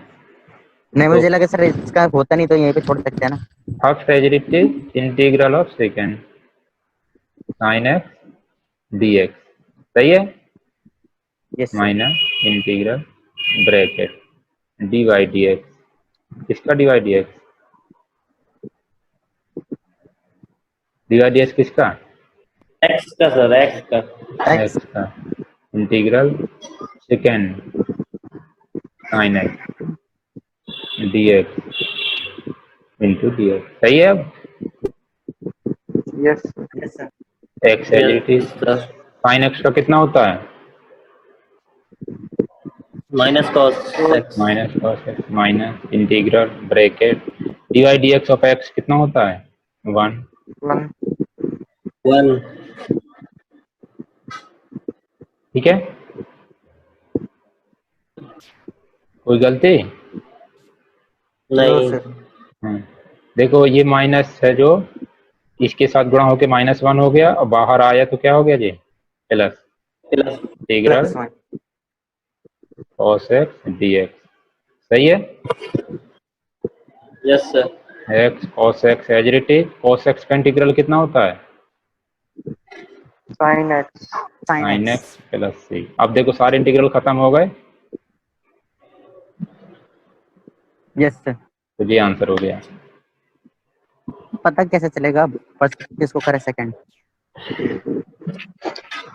नहीं मुझे लगा सर इसका होता नहीं तो यहीं पे छोड़ सकते हैं ना। First as it is integral of second sine x d x, सही है? Yes sir. Minus integral bracket d Y D x. किसका d Y D x? D Y D x किसका? एक्स का सर, एक्स का। X x का। Integral second sine x d x into D x. सही है। अब yes yes sir. X as it is. Sir sine x का कितना होता है? Minus cos x. Minus cos x minus integral bracket d Y D x of x कितना होता है? 1। 1 1। ठीक है। कोई गलती? नो नहीं। सर। देखो ये माइनस है जो इसके साथ गुणा होके -1 हो गया और बाहर आया तो क्या हो गया जी? Plus plus. Integral plus 1। cos x dx। सही है। Yes sir. x cos x as it is. cos x का इंटीग्रल कितना होता है? sin x। Sine sin x. x plus c। अब देखो सारे इंटीग्रल खत्म हो गए यस सर। तो ये आंसर हो गया। पता कैसे चलेगा फर्स्ट किसको करे सेकंड?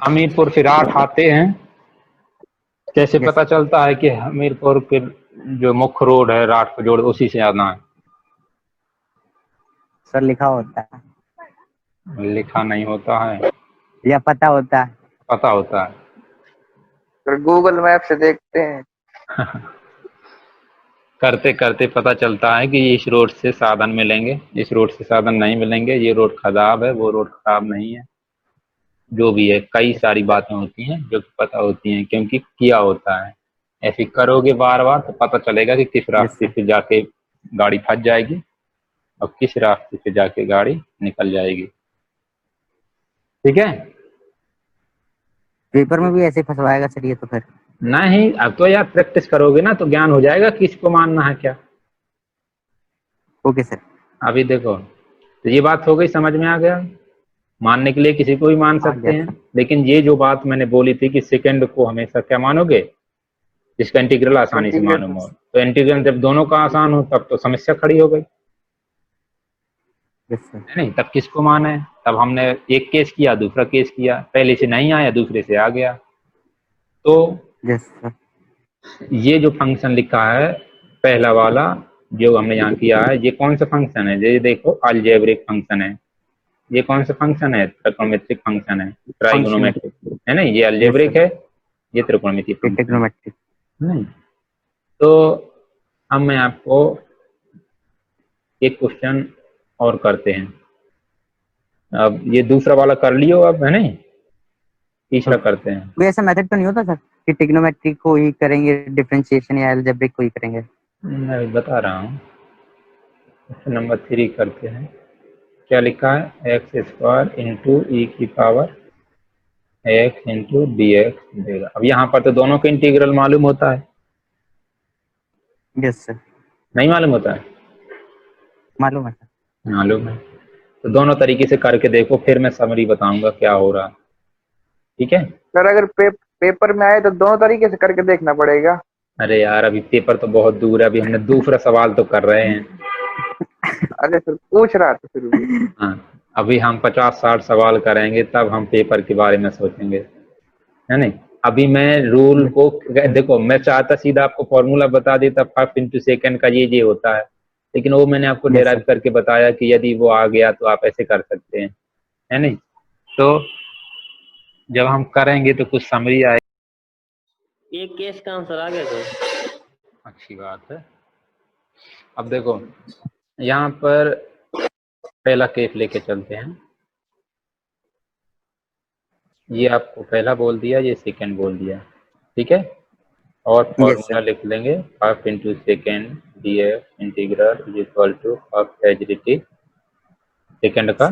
हमीरपुर फिराट आते हैं, कैसे Yes. पता चलता है कि हमीरपुर के जो मुख्य रोड है राट को जोड़ उसी से आना है? सर लिखा होता है लिखा नहीं होता है, या पता होता है? पता होता है। फिर गूगल मैप से देखते हैं। करते करते पता चलता है कि इस रोड से साधन मिलेंगे, इस रोड से साधन नहीं मिलेंगे, ये रोड खराब है, वो रोड खराब नहीं है। जो भी है कई सारी बातें होती हैं जो कि पता होती हैं क्योंकि किया होता है। ऐसे करोगे बार बार तो पता चलेगा कि किस रास्ते sir. से जाके गाड़ी फंस जाएगी और किस रास्ते से जाके गाड़ी निकल जाएगी। ठीक है। पेपर में भी ऐसे फंसवाएगा सर ये तो फिर? नहीं, अब तो यार प्रैक्टिस करोगे ना तो ज्ञान हो जाएगा किसको मानना है क्या। Okay sir. अभी देखो तो ये बात हो गई, समझ में आ गया। मानने के लिए किसी को भी मान सकते हैं, लेकिन ये जो बात मैंने बोली थी कि सेकंड को हमेशा क्या मानोगे? जिसका इंटीग्रल आसानी से मालूम हो। तो इंटीग्रल जब दोनों का आसान हो तब तो समस्या खड़ी हो गई, यस सर। नहीं तब किसको माना है? तब हमने एक केस किया, दूसरा केस किया, पहले से नहीं आया दूसरे से आ गया। तो यस सर। ये जो फंक्शन लिखा है पहला वाला जो हमने यहाँ किया है, ये कौन सा फंक्शन है? ये देखो अलजेब्रिक फंक्शन है। ये कौन सा फंक्शन है? त्रिकोणमितिक फंक्शन है, ट्राइगोनोमेट्रिक है ना। ये अलजेब्रिक है, ये त्रिकोणमितिक फंक्शन ट्रिग्नोमेट्रिक। नहीं। तो अब मैं आपको एक क्वेश्चन और करते हैं। अब ये दूसरा वाला कर लियो अब, है नहीं, तीसरा करते हैं। कोई ऐसा मेथड तो नहीं होता सर कि ट्रिग्नोमेट्रिक को ही करेंगे डिफरेंशिएशन या अलजेब्रिक को ही करेंगे? मैं अभी बता रहा हूँ। क्वेश्चन नंबर 3 करते हैं। क्या लिखा है? x² इंटू ई की power x into D x देगा। अब यहाँ पर तो दोनों के इंटीग्रल मालूम होता है, यस सर। नहीं मालूम होता है? मालूम है सर। मालूम है। तो दोनों तरीके से करके देखो, फिर मैं समरी बताऊंगा क्या हो रहा है। ठीक है। सर अगर पेपर में आए तो दोनों तरीके से करके देखना पड़ेगा। अरे यार अभी पेपर तो बहुत दूर है, अभी हमने दूसरा सवाल तो कर रहे हैं। अरे सर पूछ रहा था फिर भी। हाँ, अभी हम 50-60 सवाल करेंगे तब हम पेपर के बारे में सोचेंगे, है नहीं। अभी मैं रूल को देखो, मैं चाहता सीधा आपको फॉर्मूला बता देता 5 इंटू सेकेंड का ये होता है, लेकिन वो मैंने आपको डेराइव करके बताया कि यदि वो आ गया तो आप ऐसे कर सकते हैं, है नहीं। तो जब हम करेंगे तो कुछ समरी आए। एक केस का आंसर आ गया सर। अच्छी बात है। अब देखो यहाँ पर पहला केस लेके चलते हैं। ये आपको पहला बोल दिया, ये सेकंड बोल दिया, ठीक है। और फॉर्मूला लिख लेंगे 5 into second d x integral is equal to half h d t second का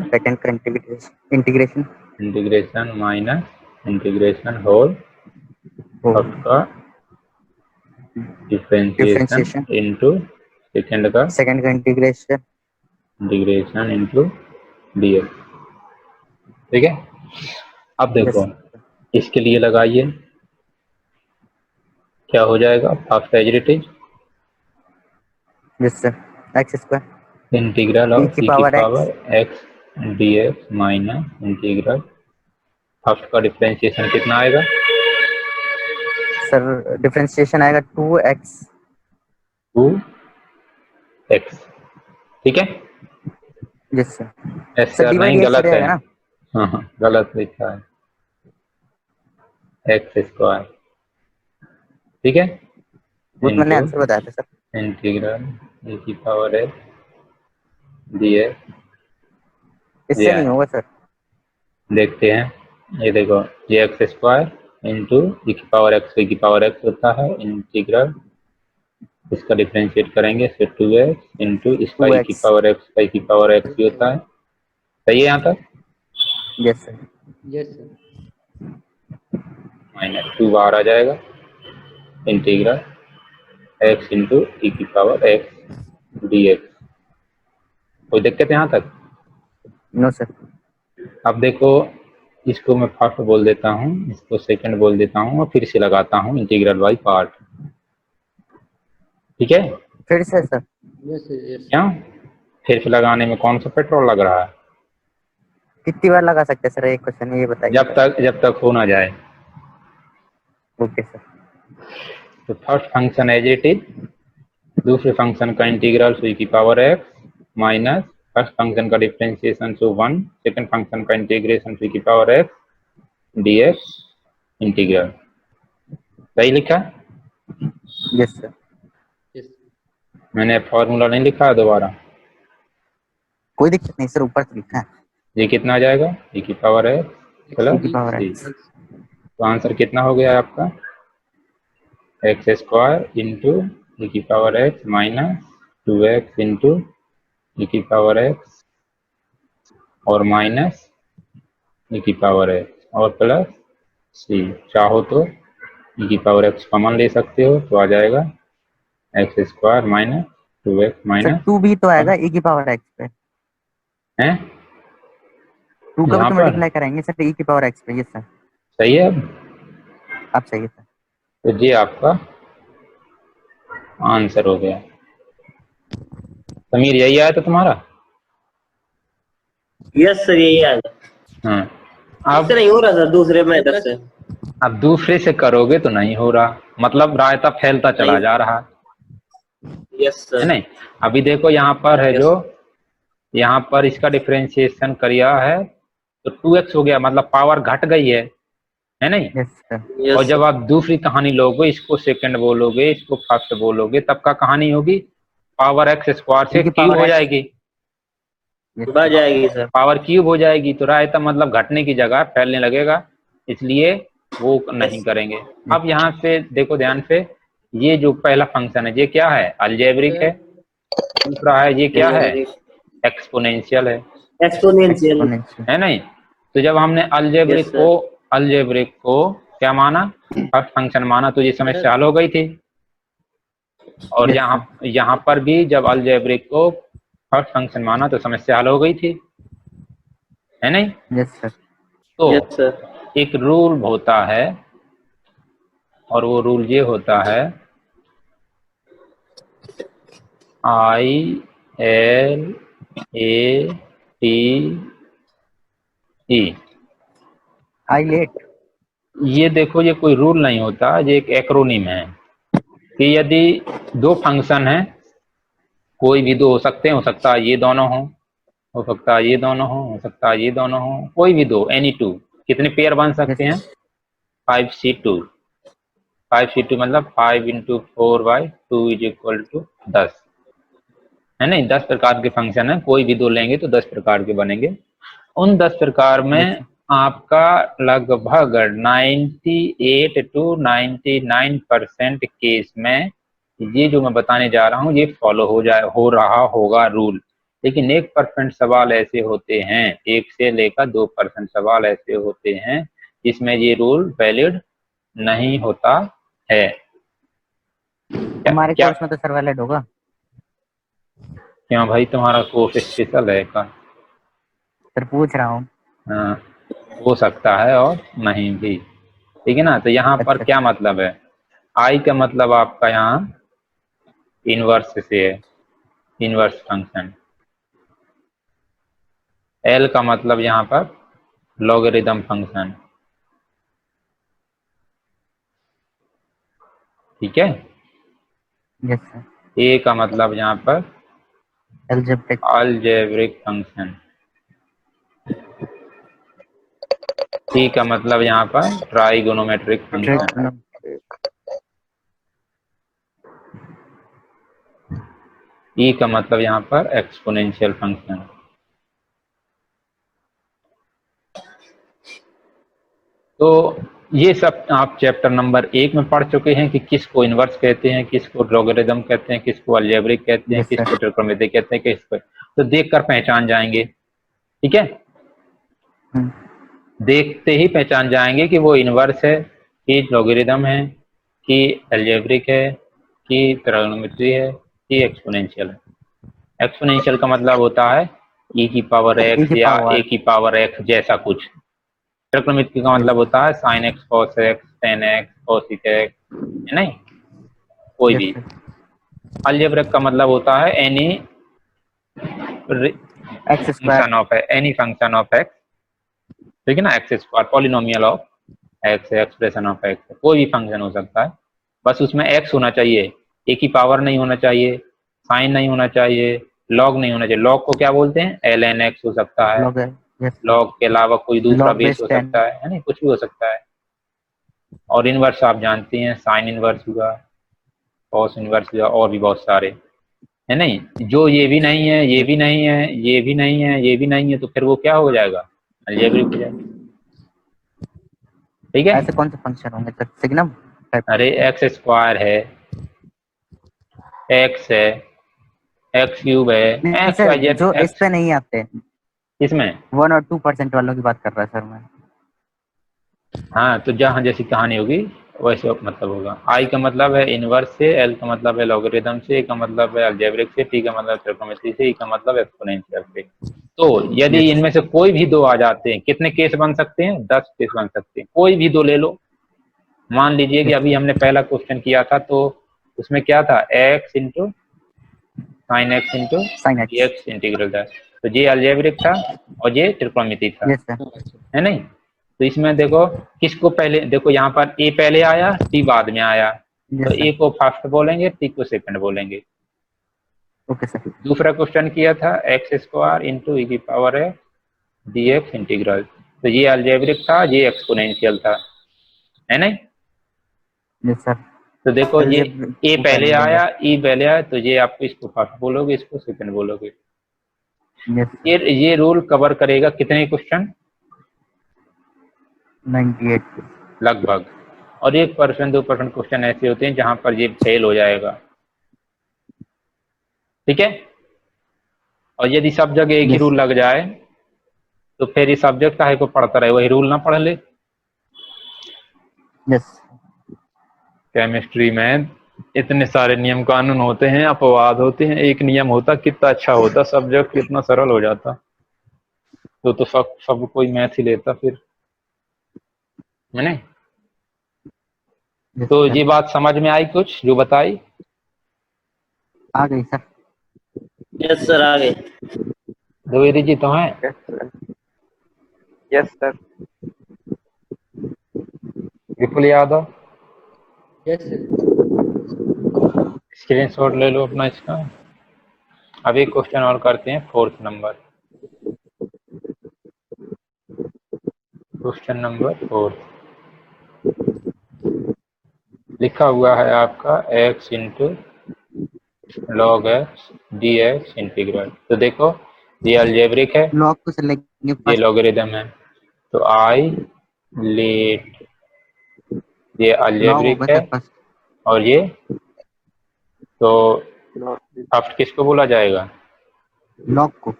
integration integration minus integration whole first का डिफरेंशिएशन इंटू सेकेंड का इंटीग्रेशन इंटू डी एक्स। ठीक है। अब देखो इसके लिए लगाइए क्या हो जाएगा first as it is yes sir x square integral e of की ई की power power x x d x minus integral first का डिफरेंशिएशन कितना आएगा सर डिफरेंशिएशन आएगा 2x 2x ठीक है yes sir yes sir sir d by नहीं d x गलत है रहेगा ना हाँ गलत लिखा है एक्स स्क्वायर ठीक है वो तो मैंने इंटू आंसर बताया था सर इंटीग्रल ई की पावर एक्स डी एक्स इससे दिया नहीं है होगा सर देखते हैं ये देखो ये एक्स स्क्वायर इंटू ई की पावर एक्स होता है इंटीग्रल इसका डिफरेंशिएट करेंगे फिर 2x इंटू इसका ई की 2x पावर एक्स का ई की पावर एक्स भी होता है सही है यहाँ तक yes sir yes sir minus 2 बाहर आ जाएगा इंटीग्रल x इंटू ई की पावर एक्स डी एक्स कोई दिक्कत है यहाँ तक नो सर अब देखो इसको मैं फर्स्ट बोल देता हूँ इसको सेकंड बोल देता हूँ और फिर से लगाता हूँ इंटीग्रल बाई पार्ट ठीक है फिर से सर यस सर यस क्या फिर से लगाने में कौन सा पेट्रोल लग रहा है कितनी बार लगा सकते हैं सर एक क्वेश्चन में ये बताइए जब तक हो ना जाए ओके सर तो first function as it is दूसरे फंक्शन का इंटीग्रल ई की power x minus first function का डिफरेंशिएशन सो 1 सेकंड फंक्शन का इंटीग्रेशन ई की power x d x integral सही लिखा यस सर यस मैंने फॉर्मूला नहीं लिखा है दोबारा कोई दिक्कत नहीं सर ऊपर तो लिखा है ये कितना आ जाएगा ई की पावर एक्स ई प्लस की पावर सी एक्स तो आंसर कितना हो गया आपका एक्स स्क्वायर इंटू ई की power x minus 2x into e की पावर एक्स और माइनस ई की पावर एक्स और प्लस सी चाहो तो ई की पावर एक्स कॉमन ले सकते हो तो आ जाएगा x square minus 2x sir minus 2 भी तो आएगा ई की पावर एक्स पे है 2 का भी यहाँ तो पर मल्टीप्लाई कराएंगे सर ई की पावर एक्स पे यस सर सही है आप सही है सर तो ये आपका आंसर हो गया समीर यही आया था तुम्हारा यस सर यही आएगा हाँ अब इससे नहीं हो रहा सर दूसरे मेथड से अब दूसरे से करोगे तो नहीं हो रहा मतलब रायता फैलता चला नहीं। जा रहा यस है सर नहीं अभी देखो यहाँ पर है Yes. जो यहाँ पर इसका डिफरेंशिएशन किया है तो 2x हो गया मतलब पावर घट गई है नहीं यस सर और जब आप दूसरी कहानी लोगे इसको सेकंड बोलोगे इसको फर्स्ट बोलोगे तब का कहानी होगी पावर एक्स स्क्वायर से क्योंकि क्यूब power हो x- जाएगी बढ़ जाएगी सर पावर क्यूब हो जाएगी तो रायता मतलब घटने की जगह फैलने लगेगा इसलिए वो नहीं करेंगे अब यहाँ से देखो ध्यान से ये जो पहला फंक्शन है ये क्या है अलजेब्रिक है दूसरा है ये क्या है एक्सपोनेंशियल है एक्सपोनेंशियल exponential। है नहीं तो जब हमने Yes, sir. अलजेब्रिक को क्या माना फर्स्ट फंक्शन माना तो ये समस्या हल हो गई थी और Yes, यहाँ पर भी जब अलजेब्रिक को फर्स्ट फंक्शन माना तो समस्या हल हो गई थी है नहीं यस सर तो यस सर एक रूल होता है और वो रूल ये होता है ILATE आई लेट ये देखो ये कोई रूल नहीं होता ये एक एक्रोनिम है कि यदि दो फंक्शन है कोई भी दो हो सकते हैं हो सकता है ये दोनों हो सकता है ये दोनों हो सकता है ये दोनों हो कोई भी दो एनी टू कितने पेयर बन सकते हैं 5C2 5C2 मतलब 5 इंटू 4/2 इज इक्वल टू 10 है नहीं 10 प्रकार के फंक्शन है कोई भी दो लेंगे तो 10 प्रकार के बनेंगे उन 10 प्रकार में आपका लगभग 98 to 99% केस में ये जो मैं बताने जा रहा हूँ ये फॉलो हो रहा होगा रूल लेकिन 1% सवाल ऐसे होते हैं 1 से लेकर 2% सवाल ऐसे होते हैं जिसमें ये रूल वैलिड नहीं होता है हमारे क्या कोर्स में तो सर वैलिड होगा क्यों भाई तुम्हारा कोर्स स्पेशल है का सर पूछ रहा हूँ हाँ, हो सकता है और नहीं भी ठीक है ना तो यहाँ पर अच्छा। क्या मतलब है आई का मतलब आपका यहाँ इनवर्स से है, इनवर्स फंक्शन। एल का मतलब यहाँ पर लॉगरिदम फंक्शन। ठीक है। Yes sir. ए का मतलब यहाँ पर अलजेब्रिक। Algebraic function. टी का मतलब यहाँ पर ट्राइगोनोमेट्रिक फंक्शन। ई का मतलब यहाँ पर एक्सपोनेंशियल फंक्शन। तो ये सब आप चैप्टर नंबर 1 में पढ़ चुके हैं कि किसको इनवर्स कहते हैं, किसको लॉगरिदम कहते हैं, किसको अलजेब्रिक कहते हैं, यस सर। किसको ट्रिग्नोमेट्रिक कहते हैं, किसको, तो देखकर पहचान जाएंगे। ठीक है, देखते ही पहचान जाएंगे कि वो इनवर्स है, कि लॉगरिदम है, कि अलजेब्रिक है, कि ट्रिग्नोमेट्री है, कि एक्सपोनेंशियल है। एक्सपोनेंशियल का मतलब होता है e की पावर x या a की पावर x जैसा कुछ। ट्रिग्नोमेट्री का मतलब होता है sin x cos x tan x cosec x, है नहीं, कोई भी। अलजेब्रिक का मतलब होता है any function of any function of x, ठीक है ना, x square, polynomial of x, expression of x, कोई भी फंक्शन हो सकता है, बस उसमें एक्स होना चाहिए, ए की पावर नहीं होना चाहिए, साइन नहीं होना चाहिए, लॉग नहीं होना चाहिए। लॉग को क्या बोलते हैं, एल एन एक्स हो सकता है, लॉग के अलावा कोई दूसरा बेस हो सकता है नहीं, कुछ भी हो सकता है। और इनवर्स आप जानते हैं, साइन इनवर्स हुआ, कॉस इनवर्स हुआ, और भी बहुत सारे, है नहीं। जो ये भी नहीं है, ये भी नहीं है, ये भी नहीं है, ये भी नहीं है, तो फिर वो क्या हो जाएगा, अलजेब्रिक हो जाएगा। ठीक है, ऐसे कौन से फंक्शन होंगे सर, सिग्नम? अरे एक्स स्क्वायर है, एक्स है, एक्स क्यूब है, एक्स वाई जेड, जो इस पे नहीं आते, इसमें 1 और 2% वालों की बात कर रहा है सर मैं। हाँ, तो जहाँ जैसी कहानी होगी वैसे मतलब होगा। आई का मतलब है इनवर्स से, एल का मतलब है लॉगरिदम से, ए का मतलब है अलजेब्रिक से, टी का मतलब ट्रिग्नोमेट्री से, ई का मतलब एक्सपोनेंशियल से। तो यदि इनमें से कोई भी दो आ जाते हैं, कितने केस बन सकते हैं, 10 केस बन सकते हैं, कोई भी दो ले लो। मान लीजिए कि अभी हमने पहला क्वेश्चन किया था, तो उसमें क्या था, x into sine x into x integral था, तो ये अलजेब्रिक था और ये ट्रिग्नोमेट्री था, है नहीं। तो इसमें देखो किसको पहले, देखो यहाँ पर ए पहले आया, टी बाद में आया, तो ए को फर्स्ट बोलेंगे, टी को सेकंड बोलेंगे। Okay sir. दूसरा क्वेश्चन किया था एक्स स्क्वायर इंटू ई की पावर है डी एक्स इंटीग्रल, तो ये अलजेब्रिक था, ये एक्सपोनेंशियल था, है नहीं। Yes sir. तो देखो ये ए पहले आया, ई पहले आया, तो ये आपको इसको फर्स्ट बोलोगे, इसको सेकंड बोलोगे। ये रूल कवर करेगा कितने क्वेश्चन, 98 लगभग। और 1% 2% क्वेश्चन ऐसे होते हैं जहां पर ये फेल हो जाएगा। ठीक है, और यदि सब जगह एक ही रूल लग जाए तो फिर इस सब्जेक्ट काहे को पढ़ता रहे, वही रूल ना पढ़ ले। केमिस्ट्री में इतने सारे नियम कानून होते हैं, अपवाद होते हैं, एक नियम होता कितना अच्छा होता, सब्जेक्ट कितना सरल हो जाता, तो सब कोई मैथ ही लेता फिर, है नहीं। तो ये बात समझ में आई कुछ जो बताई, आ गई सर। यस सर, आ गए। द्विवेदी जी तो हैं, यस सर। विपुल यादव, यस सर। स्क्रीनशॉट ले लो अपना इसका। अब एक क्वेश्चन और करते हैं, 4th नंबर, क्वेश्चन नंबर 4 लिखा हुआ है आपका x into log x d x integral. तो देखो ये अलजेब्रिक है, लॉग को लेंगे, ये लॉगरिदम है, तो आई लेट, ये अलजेब्रिक है, और ये तो फर्स्ट किसको बोला जाएगा, लॉग को।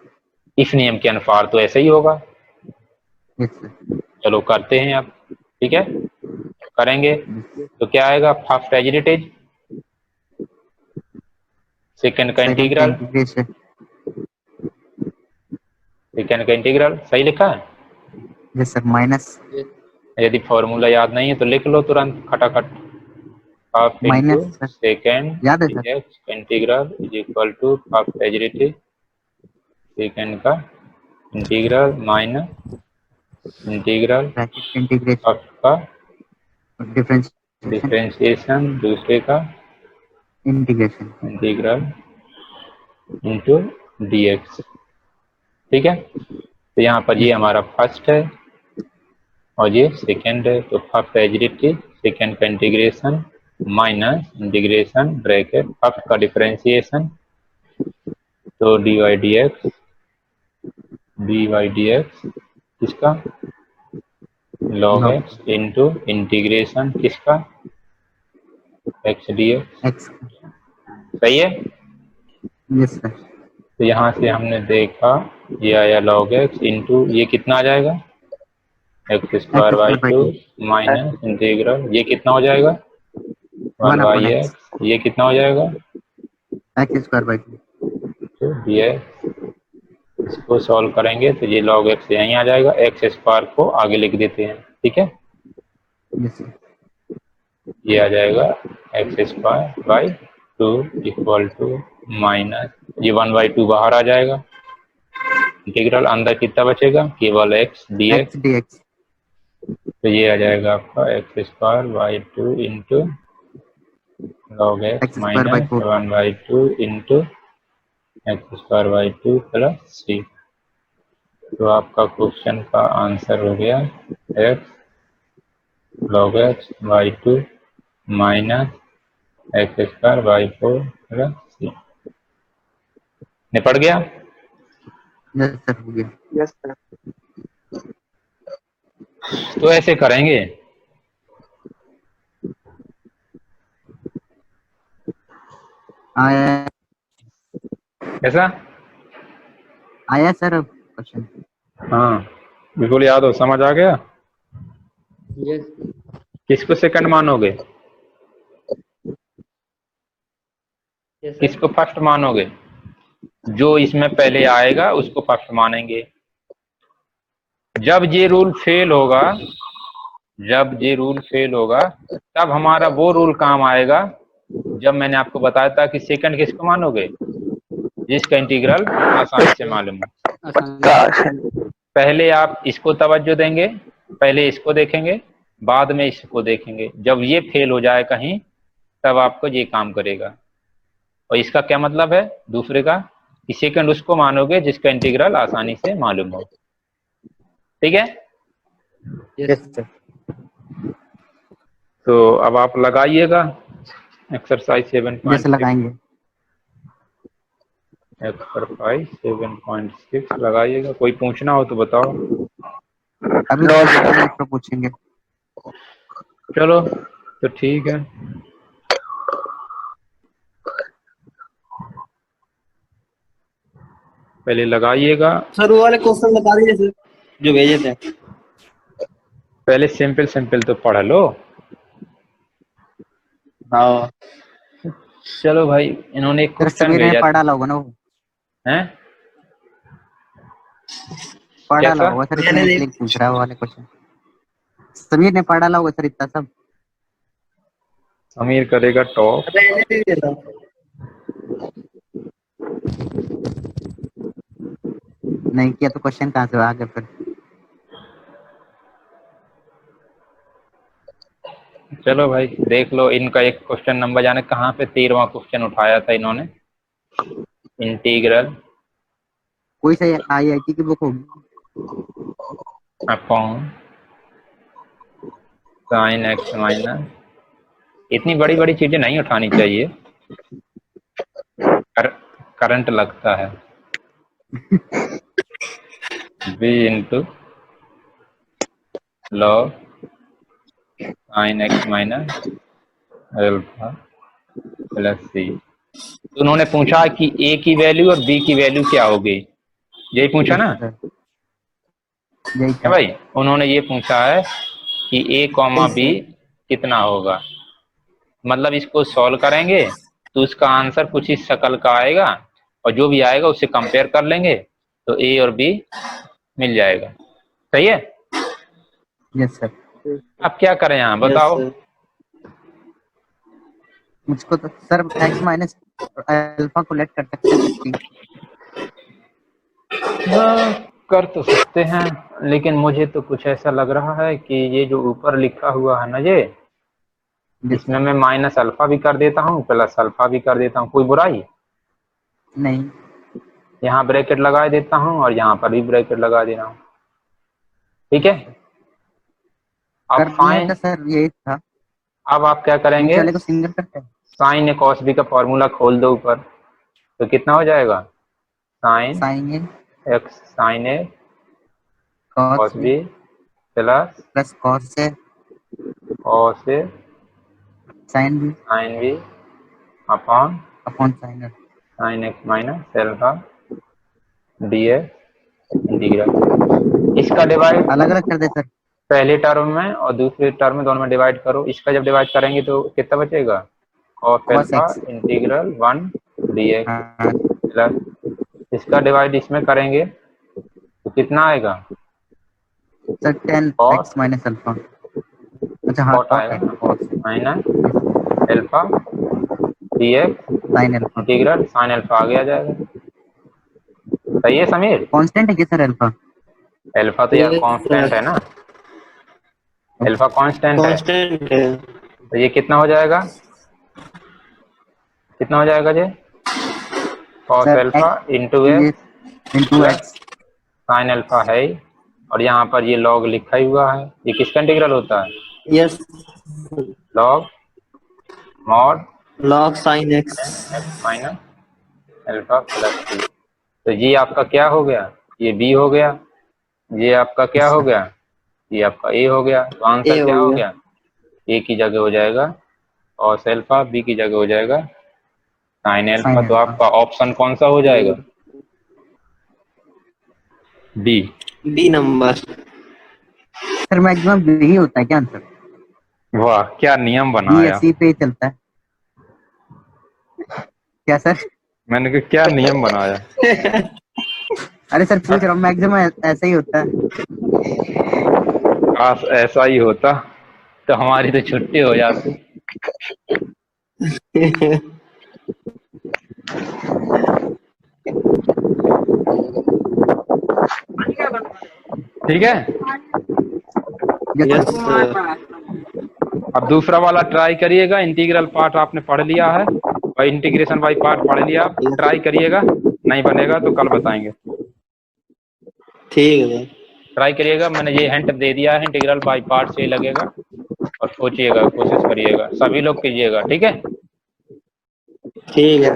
इस नियम के अनुसार तो ऐसे ही होगा। चलो करते हैं अब, ठीक है, करेंगे तो क्या आएगा, first as it is, second का इंटीग्रल, सेकंड का इंटीग्रल, सही लिखा है। Yes sir. माइनस, यदि फॉर्मूला याद नहीं है तो लिख लो तुरंत खटाखट, half into minus sir, second याद है sir? dx integral is equal to half derivative second का integral minus integral bracket integration of का डिफरेंशिएशन डिफरेंशिएशन दूसरे का इंटीग्रेशन। Integral into dx। ठीक है, तो यहाँ पर ये हमारा फर्स्ट है और ये सेकेंड है, तो फर्स्ट डेरिवेटिव सेकेंड का integration minus integration bracket first का डिफरेंशिएशन, तो dy dx किसका log x इंटू इंटीग्रेशन किसका x dx। एक्स। सही है, यस सर। तो यहाँ से हमने देखा ये आया log x इंटू ये कितना आ जाएगा x square by two minus integral ये कितना हो जाएगा 1 बाई एक्स, ये कितना हो जाएगा एक्स स्क्वायर बाई 2। तो ये इसको सॉल्व करेंगे तो ये log x यहीं आ जाएगा, एक्स स्क्वायर को आगे लिख देते हैं। ठीक है, यस सर। ये आ जाएगा x square by 2 equal to minus ये 1 बाई 2 बाहर आ जाएगा, इंटीग्रल अंदर कितना बचेगा केवल x dx, x d x. तो ये आ जाएगा आपका x square by 2 into log x x square by minus 4। 1 by 2 into x square by 2 plus 3। तो आपका क्वेश्चन का आंसर हो गया x log x by 2 minus x square by 4 plus 3। निपट गया। यस सर, हो गया। Yes sir. तो ऐसे करेंगे, आया कैसा? आया सर क्वेश्चन। हाँ बिल्कुल याद हो, समझ आ गया। यस किसको सेकंड मानोगे, किसको फर्स्ट मानोगे? जो इसमें पहले आएगा उसको फर्स्ट मानेंगे। जब ये रूल फेल होगा, जब ये रूल फेल होगा तब हमारा वो रूल काम आएगा जब मैंने आपको बताया था कि सेकंड किसको मानोगे जिसका इंटीग्रल आसानी से मालूम हो। पहले आप इसको तवज्जो देंगे, पहले इसको देखेंगे बाद में इसको देखेंगे। जब ये फेल हो जाए कहीं तब आपको ये काम करेगा। और इसका क्या मतलब है दूसरे का कि सेकंड उसको मानोगे जिसका इंटीग्रल आसानी से मालूम हो। ठीक है, यस सर। तो अब आप लगाइएगा एक्सरसाइज 7.6। जैसे लगाएंगे। एक्सरसाइज 7.6 लगाइएगा। कोई पूछना हो तो बताओ। अभी तो पूछेंगे। चलो तो ठीक है, पहले लगाइएगा। सर वो वाले क्वेश्चन बता दीजिए सर जो भेजे थे। पहले सिंपल सिंपल तो पढ़ लो। हाँ चलो भाई, इन्होंने एक क्वेश्चन समीर ने भेजा पढ़ा ला होगा ना वो। है, पढ़ा ला कैसा? होगा सर, इसलिए पूछ रहा है वो वाले क्वेश्चन। समीर ने पढ़ा ला होगा सर इतना सब। समीर करेगा टॉप। नहीं किया तो क्वेश्चन कहाँ से आ गया फिर? चलो भाई देख लो, इनका एक क्वेश्चन नंबर जाने कहाँ पे 13वां क्वेश्चन उठाया था इन्होंने। इंटीग्रल कोई सा IIT की बुक होगी। अपॉन साइन एक्स माइनस, इतनी बड़ी बड़ी चीजें नहीं उठानी चाहिए, करंट लगता है। B into log sine x minus alpha plus c. तो उन्होंने पूछा कि ए की वैल्यू और बी की वैल्यू क्या होगी, यही पूछा ना? यही है भाई, उन्होंने ये पूछा है कि ए कॉमा बी कितना होगा। मतलब इसको सॉल्व करेंगे तो उसका आंसर कुछ इस शक्ल का आएगा और जो भी आएगा उससे कंपेयर कर लेंगे तो ए और बी मिल जाएगा। सही है? Yes sir. अब क्या करें यहाँ बताओ। मुझको तो सर x माइनस अल्फा को लेट कर सकते हैं। हाँ, कर तो सकते हैं, लेकिन मुझे तो कुछ ऐसा लग रहा है कि ये जो ऊपर लिखा हुआ है ना, ये इसमें मैं माइनस अल्फा भी कर देता हूँ, प्लस अल्फा भी कर देता हूँ, कोई बुराई? नहीं यहाँ ब्रैकेट लगा देता हूँ और यहाँ पर भी ब्रैकेट लगा दे रहा हूँ, ठीक है। अब कर दिया था सर, यही था। अब आप क्या नीचे करेंगे, वाले को सिंगल करते हैं। साइन ए कॉस बी का फॉर्मूला खोल दो ऊपर, तो कितना हो जाएगा, sine sine A X sine A cos cos B B plus plus cos से cos A sine B sine B upon upon sine A. Sine x minus alpha D x integral. इसका divide अलग अलग कर दे sir. पहले term में और दूसरे term में, दोनों में डिवाइड करो। इसका जब डिवाइड करेंगे तो कितना बचेगा, cos cos alpha x। Integral 1 dx हाँ प्लस इसका डिवाइड इसमें करेंगे तो कितना आएगा, sir 10 cos x minus alpha. अच्छा हाँ कॉट आएगा minus alpha dx sine alpha. Integral sine alpha आगे आ जाएगा। सही है समीर? कांस्टेंट है क्या सर अल्फा? अल्फा तो यार कांस्टेंट है ना, अल्फा कांस्टेंट है, कांस्टेंट है। तो ये कितना हो जाएगा, कितना हो जाएगा ये, cos sir alpha into x into plus x sine alpha है ही, और यहाँ पर ये लॉग लिखा ही हुआ है। ये किसका इंटीग्रल होता है, yes, log mod log sine x. X minus alpha plus b. तो ये आपका क्या हो गया, ये बी हो गया, ये आपका क्या हो गया, ये आपका ए हो गया। तो आंसर क्या हो गया, ए की जगह हो जाएगा कॉस अल्फा, बी की जगह हो जाएगा साइन अल्फा। तो आपका ऑप्शन कौन सा हो जाएगा, d. B number. Sir maximum यही होता है क्या आंसर? वाह क्या नियम बी बनाया, एस सी पे ही चलता है क्या सर? मैंने कहा क्या नियम बनाया। अरे सर पूछ रहा हूँ, मैक्सिमम ऐसा ही होता है। काश ऐसा ही होता तो हमारी तो छुट्टी हो जाती। ठीक है, यस सर। अब दूसरा वाला ट्राई करिएगा। इंटीग्रल पार्ट आपने पढ़ लिया है और इंटीग्रेशन बाई पार्ट पढ़ लिया, आप ट्राई करिएगा, नहीं बनेगा तो कल बताएंगे। ठीक है, ट्राई करिएगा, मैंने ये हिंट दे दिया है, इंटीग्रल बाई पार्ट से ही लगेगा, और सोचिएगा, कोशिश करिएगा, सभी लोग कीजिएगा, ठीक है। ठीक है,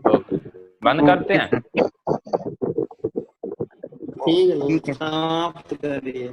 ओके, बंद करते हैं। ठीक है, समाप्त करिए।